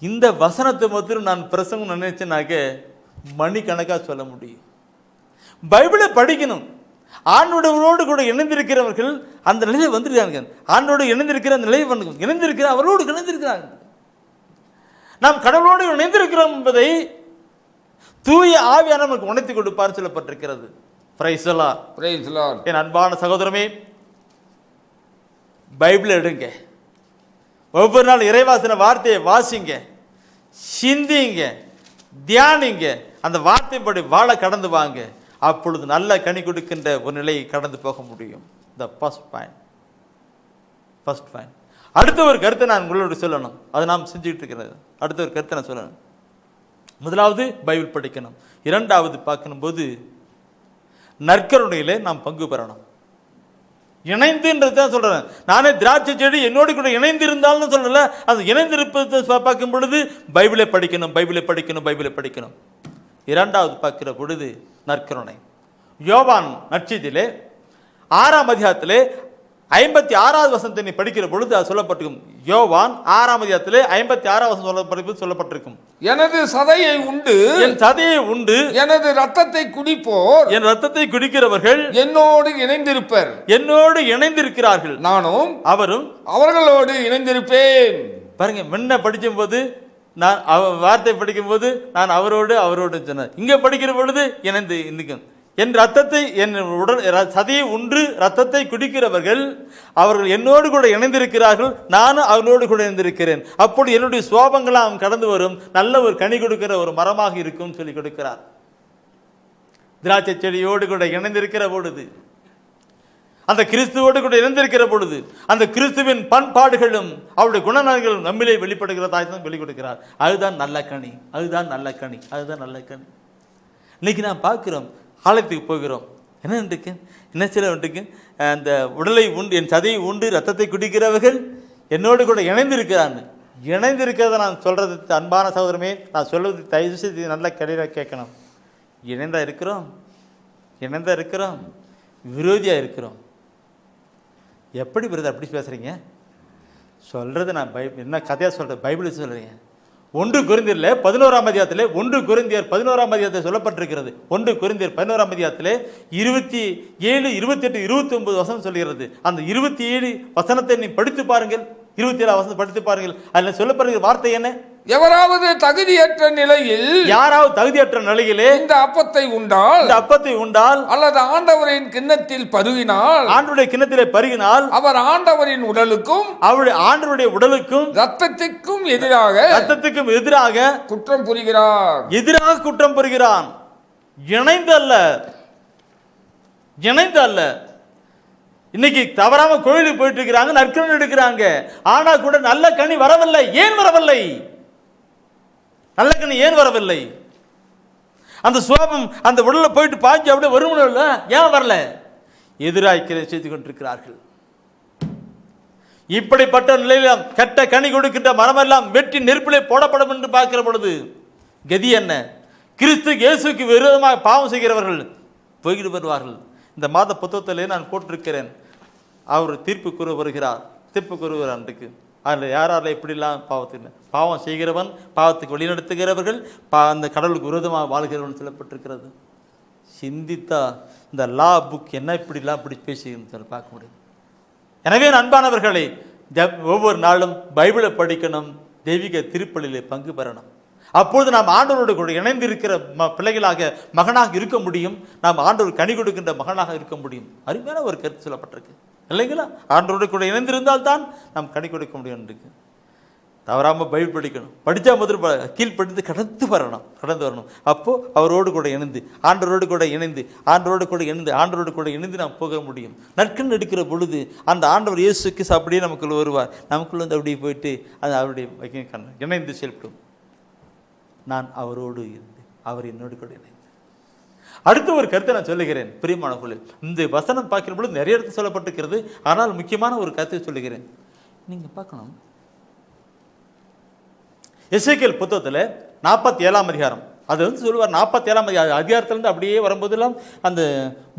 இந்த வசனத்தை மாத்திரம் நான் பிரசங்கம் நினைச்சேனாக்க மணிக்கணக்காக சொல்ல முடியும். பைபிளை படிக்கணும். ஆண்டவரோடு கூட இணைந்திருக்கிறவர்கள் அந்த நிலையை வந்துருக்காங்க. ஆண்டோடு இணைந்திருக்கிற அந்த நிலையை இணைந்திருக்கிற அவரோடு இணைந்திருக்கிறாங்க. நாம் கடவுளோடு இணைந்திருக்கிறோம் என்பதை தூய ஆவியானவர் நமக்கு உணர்த்தி கொடுப்பார் சொல்லப்பட்டிருக்கிறது. Praise the Lord. Praise the Lord. என் அன்பான சகோதரமே, பைபிளை எடுங்க. ஒவ்வொரு நாள் இறைவாசன வார்த்தையை வாசிங்க, சிந்திங்க, தியானிங்க. அந்த வார்த்தைப்படி வாழ கடந்து வாங்க. அப்பொழுது நல்ல கனி கொடுக்கின்ற ஒரு நிலையை கடந்து போக முடியும். The first point. First point. அடுத்த ஒரு கருத்தை நான் உங்களோட சொல்லணும், அதை நாம் செஞ்சுக்கிட்டு இருக்கிறது. அடுத்த ஒரு கருத்தை நான் சொல்லணும். முதலாவது பைபிள் படிக்கணும். இரண்டாவது பார்க்கணும்போது நற்கருணையிலே நாம் பங்கு பெறணும். இணைந்துன்றது தான் சொல்றேன். நானே திராட்சை செடி என்னோடு கூட இணைந்து இருந்தாலும் சொல்லல, அது இணைந்திருப்பதை பார்க்கும் பொழுது பைபிளை படிக்கணும், பைபிளை படிக்கணும், பைபிளை படிக்கணும். இரண்டாவது பார்க்கிற பொழுது நற்கருணை. யோவான் நற்செய்தியிலே 6ஆம் அதிகாரத்திலே 56வது வசனத்தை நீ படிக்கிற பொழுது அது சொல்லப்பட்டிருக்கும். யோவான் 6ஆம் அதிகாரத்திலே 56வது வசனம் சொல்லப்பட்டிருக்கும். எனது சதையை உண்டு, என் சதையை உண்டு, எனது ரத்தத்தை குடிப்போர், என் ரத்தத்தை குடிக்கிறவர்கள் என்னோடு இணைந்திருப்பர், என்னோடு இணைந்திருக்கிறார்கள், நானும் அவரும் அவர்களோடு இணைந்திருப்பேன். பாருங்க, முன்ன படிக்கும் போது நான் வார்த்தை படிக்கும் போது நான் அவரோடு சொன்னேன். இங்க படிக்கிற பொழுது இணைந்து நிற்கும். என் ரத்தத்தை, என் உடல் சதையை உண்டு ரத்தத்தை குடிக்கிறவர்கள் அவர்கள் என்னோடு கூட இணைந்திருக்கிறார்கள், நானும் அவர்களோடு கூட இணைந்திருக்கிறேன். அப்படி என்னுடைய சுவாபங்களாம் கடந்து வரும், நல்ல ஒரு கனி கொடுக்கிற ஒரு மரமாக இருக்கும் சொல்லி கொடுக்கிறார். திராட்சை செடியோடு கூட இணைந்திருக்கிற பொழுது, அந்த கிறிஸ்துவோடு கூட இணைந்திருக்கிற பொழுது, அந்த கிறிஸ்துவின் பண்பாடுகளும் அவருடைய குணநலன்களும் நம்மிலே வெளிப்படுகிறதாய் தான் வெளி கொடுக்கிறார். அதுதான் நல்ல கனி, அதுதான் நல்ல கனி, அதுதான் நல்ல கனி. இன்னைக்கு நான் பார்க்கிறோம், ஆலயத்துக்கு போகிறோம், என்ன இருக்கு, என்ன சில இருக்கு, அந்த உடலை உண்டு, என் சதையை உண்டு ரத்தத்தை குடிக்கிறவர்கள் என்னோடு கூட இணைந்திருக்கிறான்னு. இணைந்திருக்கிறத நான் சொல்றது அன்பான சகோதரமே, நான் சொல்வது தயவு செய்து நல்ல கடையில கேட்கணும். இணைந்தா இருக்கிறோம், இணைந்தா இருக்கிறோம், விரோதியா இருக்கிறோம். எப்படி பிரதர் அப்படி பேசுறீங்க? சொல்றது நான் என்ன கதையா சொல்றேன், பைபிள் சொல்றீங்க. 1 கொரிந்தியர்ல 11ஆம் அதிகாரத்திலே 1 கொரிந்தியர் 11ஆம் அதிகாரத்தில் சொல்லப்பட்டிருக்கிறது. 1 கொரிந்தியர் 11ஆம் அதிகாரத்திலே 27, 28, 29 வசனம் சொல்கிறது. அந்த 27 வசனத்தை நீ படித்து பாருங்கள், 27 வசனம் படித்து பாருங்கள். அதில் சொல்லப்படுகிற வார்த்தை என்ன? எவராவது தகுதியற்ற நிலையில், யாராவது தகுதியற்ற நிலையிலே இந்த அப்பத்தை உண்டால், இந்த அப்பத்தை உண்டால், அல்லது ஆண்டவரின் கிண்ணத்தில் பருகினால், ஆண்டவருடைய கிண்ணத்திலே பருகினால், அவர் ஆண்டவரின் உடலுக்கும் அவருடைய ஆண்டவருடைய உடலுக்கும் ரத்தத்துக்கும் எதிராக, ரத்தத்துக்கும் எதிராக குற்றம் புரிகிறார், எதிராக குற்றம் புரிகிறான். இணைந்து அல்ல, இணைந்து அல்ல. இன்னைக்கு தவறாம கோயிலுக்கு போயிட்டு இருக்கிறாங்க, நற்கருணை எடுக்கிறாங்க, ஆனா கூட நல்ல கனி வரவில்லை. ஏன் வரவில்லை? நல்ல கனி ஏன் வரவில்லை? அந்த சுவாபம் அந்த உடல்ல போயிட்டு பாய்ச்சி அப்படியே வருமுடியல, ஏன் வரல? எதிராய்க்கிறதை செய்து கொண்டிருக்கிறார்கள். இப்படிப்பட்ட நிலையில் கெட்ட கனி கொடுக்கின்ற மரமெல்லாம் வெட்டி நெருப்பிலே போடப்படும் என்று பார்க்கிற பொழுது கதி என்ன? கிறிஸ்து இயேசுக்கு விரோதமாக பாவம் செய்கிறவர்கள் போய்கிட்டு வருவார்கள். இந்த மாத புத்தகத்திலே நான் போட்டிருக்கிறேன். அவர் தீர்ப்பு கூற வருகிறார், தீர்ப்பு கூறுகிறார். அன்றைக்கு அதில் யாரால் எப்படிலாம் பாவம் செய்கிறவன், பாவத்துக்கு வழிநடத்துகிறவர்கள், அந்த கடவுளுக்கு விரோதமாக வாழ்கிறவன் சொல்லப்பட்டிருக்கிறது. சிந்தித்தா இந்த லா புக் என்ன இப்படிலாம் இப்படி பேசுகிறேன்னு பார்க்க முடியும். எனவே அன்பானவர்களை, ஒவ்வொரு நாளும் பைபிளை படிக்கணும், தெய்வீக திருப்பலியிலே பங்கு பெறணும். அப்பொழுது நாம் ஆண்டவரோடு கூட இணைந்திருக்கிற பிள்ளைகளாக, மகனாக இருக்க முடியும். நாம் ஆண்டவர் கனி கொடுக்கின்ற மகனாக இருக்க முடியும். அருமையான ஒரு கருத்து சொல்லப்பட்டிருக்கு இல்லைங்களா? ஆண்டவரோடு கூட இணைந்திருந்தால் தான் நாம் கனி கொடுக்க முடியும். இருக்கு தவறாமல் பைபிள் படிக்கணும். படித்தா முதல் கீழ்படிந்து கடந்து வரணும். அப்போ அவரோடு கூட இணைந்து, ஆண்டவரோடு கூட இணைந்து, ஆண்டவரோடு கூட இணைந்து, ஆண்டவரோடு கூட இணைந்து நாம் போக முடியும். நற்கண் எடுக்கிற பொழுது அந்த ஆண்டவர் இயேசுக்கு அப்படியே நமக்குள்ள வருவார். நமக்குள்ள வந்து அப்படியே போயிட்டு அது அவருடைய இணைந்து செயல்படும். நான் அவரோடு இருந்து, அவர் என்னோடு கூட இணைந்து. அடுத்த ஒரு கருத்தை நான் சொல்லுகிறேன் பிரியமானவர்களே. இந்த வசனம் பார்க்கிற பொழுது நிறைய இடத்துல சொல்லப்பட்டிருக்கிறது, ஆனால் முக்கியமான ஒரு கருத்தை சொல்லுகிறேன். நீங்க பார்க்கணும், எசேக்கியேல் புத்தகத்தில் 47ஆம் அதிகாரம், அது வந்து சொல்லுவார். 47ஆம் அதிகாரத்திலிருந்து அப்படியே வரும்போதெல்லாம் அந்த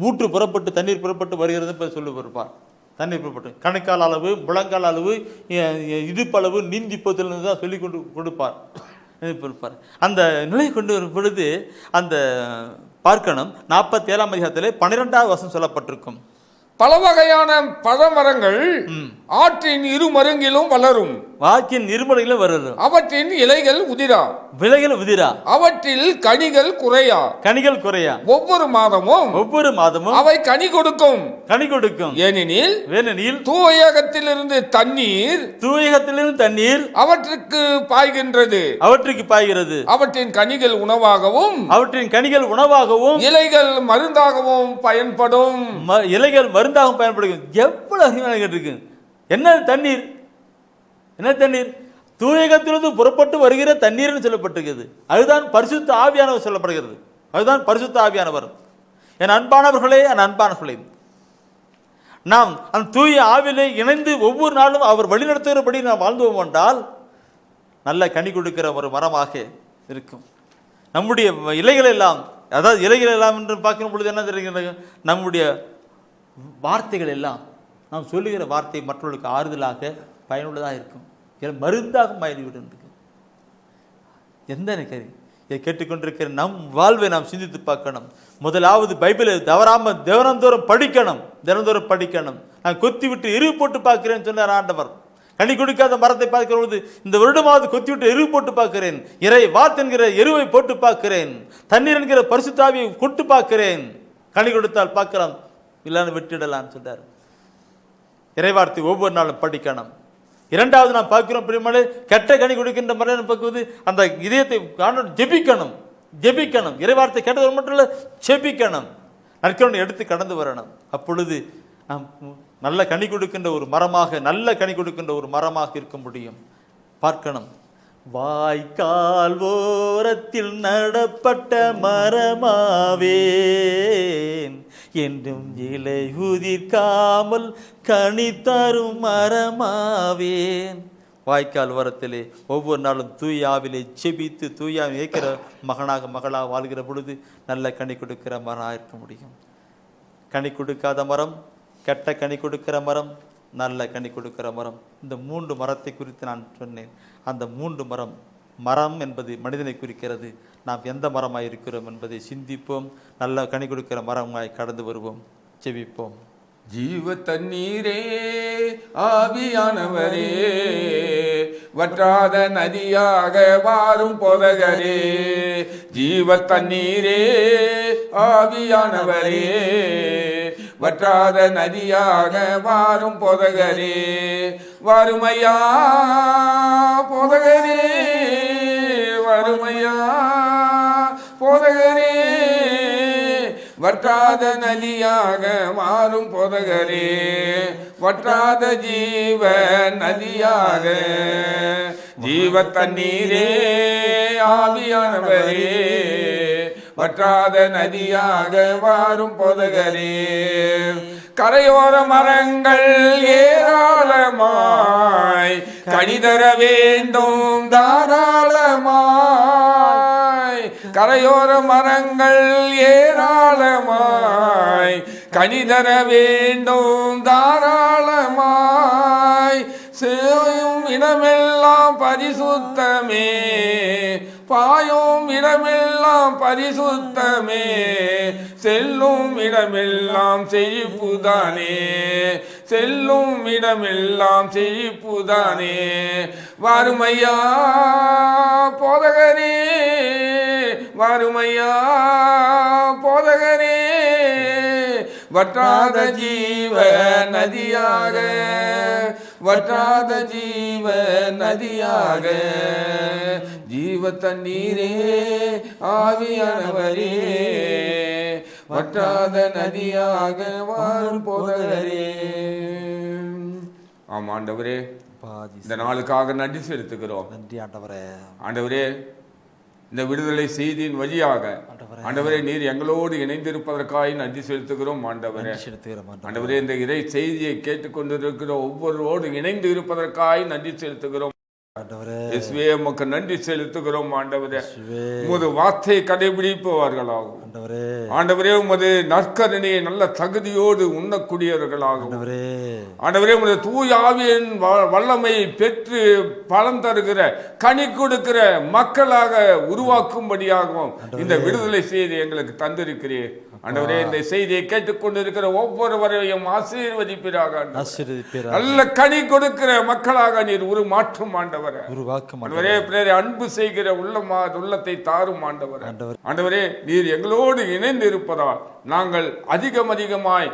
ஊற்று புறப்பட்டு தண்ணீர் புறப்பட்டு வருகிறது சொல்லி வருவார். தண்ணீர் புறப்பட்டு கணுக்கால் அளவு, முழங்கால் அளவு, இடுப்பளவு, நீந்திப்பதிலிருந்து தான் சொல்லி கொடுப்பார். அந்த நிலை கொண்டு வரும் பொழுது அந்த பார்க்கணும், 47ஆம் அதிகாரத்திலே 12வது வசனம் சொல்லப்பட்டிருக்கும். பல வகையான பழமரங்கள் ஆற்றின் இரு மருங்கிலும் வளரும், வாக்கின் இருமலையிலும் வளரும். அவற்றின் இலைகள் உதிரா, விலைகள் உதிரா, அவற்றில் கனிகள் குறையா, கனிகள் குறையா. ஒவ்வொரு மாதமும் அவை கனி கொடுக்கும். ஏனெனில் தூயகத்திலிருந்து தண்ணீர் அவற்றுக்கு பாய்கிறது. அவற்றின் கனிகள் உணவாகவும் இலைகள் மருந்தாகவும் பயன்படும். எவ்வளவு இருக்கு. என்ன தண்ணீர்? என்ன தண்ணீர்? தூயகத்திலிருந்து புறப்பட்டு வருகிற தண்ணீர்னு சொல்லப்பட்டிருக்கிறது. அதுதான் பரிசுத்த ஆவியானவர் சொல்லப்படுகிறது. அதுதான் பரிசுத்த ஆவியானவர். என் அன்பானவர்களே, என் அன்பானவர்களே, நாம் அந்த தூய ஆவிலே இணைந்து ஒவ்வொரு நாளும் அவர் வழிநடத்துகிறபடி நாம் வாழ்ந்தோம் என்றால் நல்ல கனி கொடுக்கிற ஒரு மரமாக இருக்கும். நம்முடைய இலைகள் எல்லாம், அதாவது இலைகள் எல்லாம் என்று பார்க்கும் பொழுது என்ன தெரிகிறது? நம்முடைய வார்த்தைகள் எல்லாம், நாம் சொல்லுகிற வார்த்தை மற்றவர்களுக்கு ஆறுதலாக பயனுள்ளதாக இருக்கும், மருந்தாக மாறிவிடும். எந்த கரு இதை கேட்டுக்கொண்டிருக்கிற நம் வாழ்வை நாம் சிந்தித்து பார்க்கணும். முதலாவது பைபிளை தவறாமல் தினந்தோறும் படிக்கணும். தினந்தோறும் படிக்கணும். நான் கொத்தி விட்டு எருவு போட்டு பார்க்கிறேன்னு சொன்னார் ஆண்டவர். கனி கொடுக்காத மரத்தை பார்க்கிற பொழுது இந்த வருடமாவது கொத்தி விட்டு எருவு போட்டு பார்க்கிறேன், இறை வார்த்தை என்கிற எருவை போட்டு பார்க்கிறேன், தண்ணீர் என்கிற பரிசுத்தாவியை கொட்டு பார்க்கிறேன், கனி கொடுத்தால் பார்க்கலாம், இல்லைன்னு விட்டுடலான்னு சொல்றார். இறைவார்த்தை ஒவ்வொரு நாளும் படிக்கணும். இரண்டாவது நாம் பார்க்கிறோம் பிரியமானே, கெட்ட கனி கொடுக்கின்ற மரம் பார்க்குவது அந்த இதயத்தை ஜெபிக்கணும். ஜெபிக்கணும். இறைவார்த்தை கேட்டது மட்டும் இல்லை, ஜெபிக்கணும். நற்கருணை எடுத்து கடந்து வரணும். அப்பொழுது நாம் நல்ல கனி கொடுக்கின்ற ஒரு மரமாக, நல்ல கனி கொடுக்கின்ற ஒரு மரமாக இருக்க முடியும். பார்க்கணும். வாய்க்கால் ஓரத்தில் நடப்பட்ட மரமாவேன், என்றும் இலை உதிர்க்காமல் கனி தரும் மரமாவேன். வாய்க்கால் ஓரத்திலே ஒவ்வொரு நாளும் தூய ஆவிலே செபித்து தூய ஏற்கிற மகனாக மகளாக வாழ்கிற பொழுது நல்ல கனி கொடுக்கிற மரமாக இருக்க முடியும். கனி கொடுக்காத மரம், கெட்ட கனி கொடுக்கிற மரம், நல்ல கனி கொடுக்கிற மரம், இந்த 3 மரத்தை குறித்து நான் சொன்னேன். அந்த 3 மரம், மரம் என்பது மனிதனை குறிக்கிறது. நாம் எந்த மரமாய் இருக்கிறோம் என்பதை சிந்திப்போம். நல்ல கனி கொடுக்கிற மரமாய் கடந்து வருவோம். செபிப்போம். ஜீவ தண்ணீரே, ஆவியானவரே, வற்றாத நதியாக வாரும் போதகரே. ஜீவ தண்ணீரே, ஆவியானவரே, வற்றாத நதியாக வாரும் போதகரே. வருமையா போதகரே, வருமையா போதகரே, வற்றாத நதியாக மாறும் போதகரே. வற்றாத ஜீவ நதியாக, ஜீவ தண்ணீரே, ஆவியானவரே, வற்றாத நதியாக வாரும் போதகரே. கரையோர மரங்கள் ஏராளமாய் கனிதர வேண்டும் தாராளமாய். கரையோர மரங்கள் ஏராளமாய் கனிதர வேண்டும் தாராளமாய். சேயும் இடமெல்லாம் பரிசுத்தமே, பாயும் இடமெல்லாம் பரிசுத்தமே, செல்லும் இடமெல்லாம் செழிப்புதானே, செல்லும் இடமெல்லாம் செழிப்புதானே. வருமையா போதகரே, வருமையா போதகரே, வற்றாத ஜீவ நதியாக, வற்றாத ஜீவ நதியாக. ஜீவ தண்ணீரே, ஆவியானவரே, வற்றாத நதியாக வாரும் போதகரே. ஆமா ஆண்டவரே, இந்த நாளுக்காக நன்றி செலுத்துகிறோம். நன்றி ஆண்டவரே. ஆண்டவரே, இந்த விடுதலை செய்தியின் வழியாக ஆண்டவரே நீர் எங்களோடு இணைந்திருப்பதற்காக நன்றி செலுத்துகிறோம். ஆண்டவரே, ஆண்டவரே, இந்த இறை செய்தியை கேட்டுக்கொண்டிருக்கிற ஒவ்வொருவோடு இணைந்து இருப்பதற்காக நன்றி செலுத்துகிறோம். இயேசுவே, உமக்கு நன்றி செலுத்துகிறோம். ஆண்டவரே, உமது வார்த்தையை கடைபிடிப்பவர்களாகும். ஆண்டவரே, உமது நற்கருணையை நல்ல தகுதியோடு உண்ணக்கூடியவர்களாகும். ஆண்டவரே, உமது தூய ஆவியின் வல்லமையை பெற்று பலன் தருகிற கனி கொடுக்கிற மக்களாக உருவாக்கும்படியாகவும் இந்த விடுதலை செய்தி எங்களுக்கு தந்திருக்கிறேன். ஆண்டவரே, இந்த செய்தியை கேட்டுக்கொண்டிருக்கிற ஒவ்வொருவரையும் ஆசீர்வதிப்பீராக. நல்ல கனி கொடுக்கிற மக்களாக நீர் உருமாற்றும் ஆண்டவரே. ஆண்டவரே, பிறரை அன்பு செய்கிற உள்ளத்தை தாரும் ஆண்டவரே. ஆண்டவரே, நீர் எங்களோடு இணைந்து இருப்பதால் நாங்கள் அதிகமாய்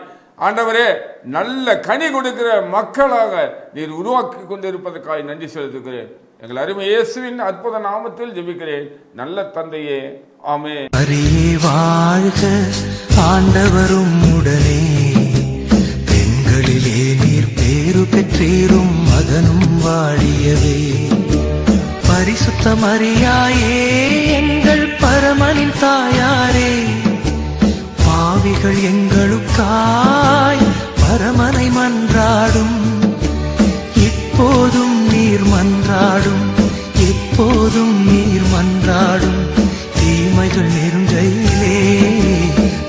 ஆண்டவரே நல்ல கனி கொடுக்கிற மக்களாக நீர் உருவாக்கி கொண்டிருப்பதற்காக நன்றி செலுத்துகிறேன். எங்கள் அருமை இயேசுவின் அற்புத நாமத்தில் ஜெபிக்கிறேன் நல்ல தந்தையே, ஆமென். வாழ்க ஆண்டவரும் உடனே, பெண்களிலே நீர் பேறு பெற்ற சேரும் மகனும் வாழியவே. பரிசுத்த மரியாயே எங்கள் பரமனின் தாயாரே, பாவிகள் எங்களுக்காய் பரமனை மன்றாடும். இப்போதும் நீர் மன்றாடும், எப்போதும் நீர் மன்றாடும். தீமைகள் நெருங்கையிலே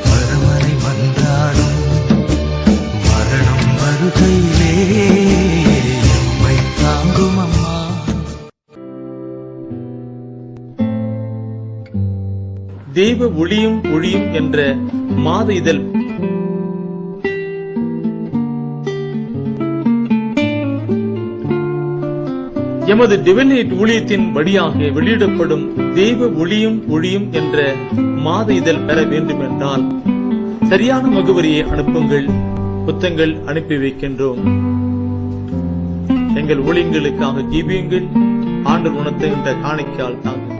பரமனை மன்றாடும். மரணம் வருகையிலே எம்மை தாங்கும் அம்மா. தெய்வ ஒளியும் ஒளியும் என்ற மாத இதழ் எமது டிவைன் ஊழியத்தின் வழியாக வெளியிடப்படும் தெய்வ ஒளியும் ஒளியும் என்ற மாத இதழ் பெற வேண்டும் என்றால் சரியான முகவரியை அனுப்புங்கள். புத்தகங்கள் அனுப்பி வைக்கின்றோம். எங்கள் ஊழியங்களுக்காக ஜீவியுங்கள். ஆண்டவர் உணர்த்துகின்ற காணிக்கையால் தாங்க.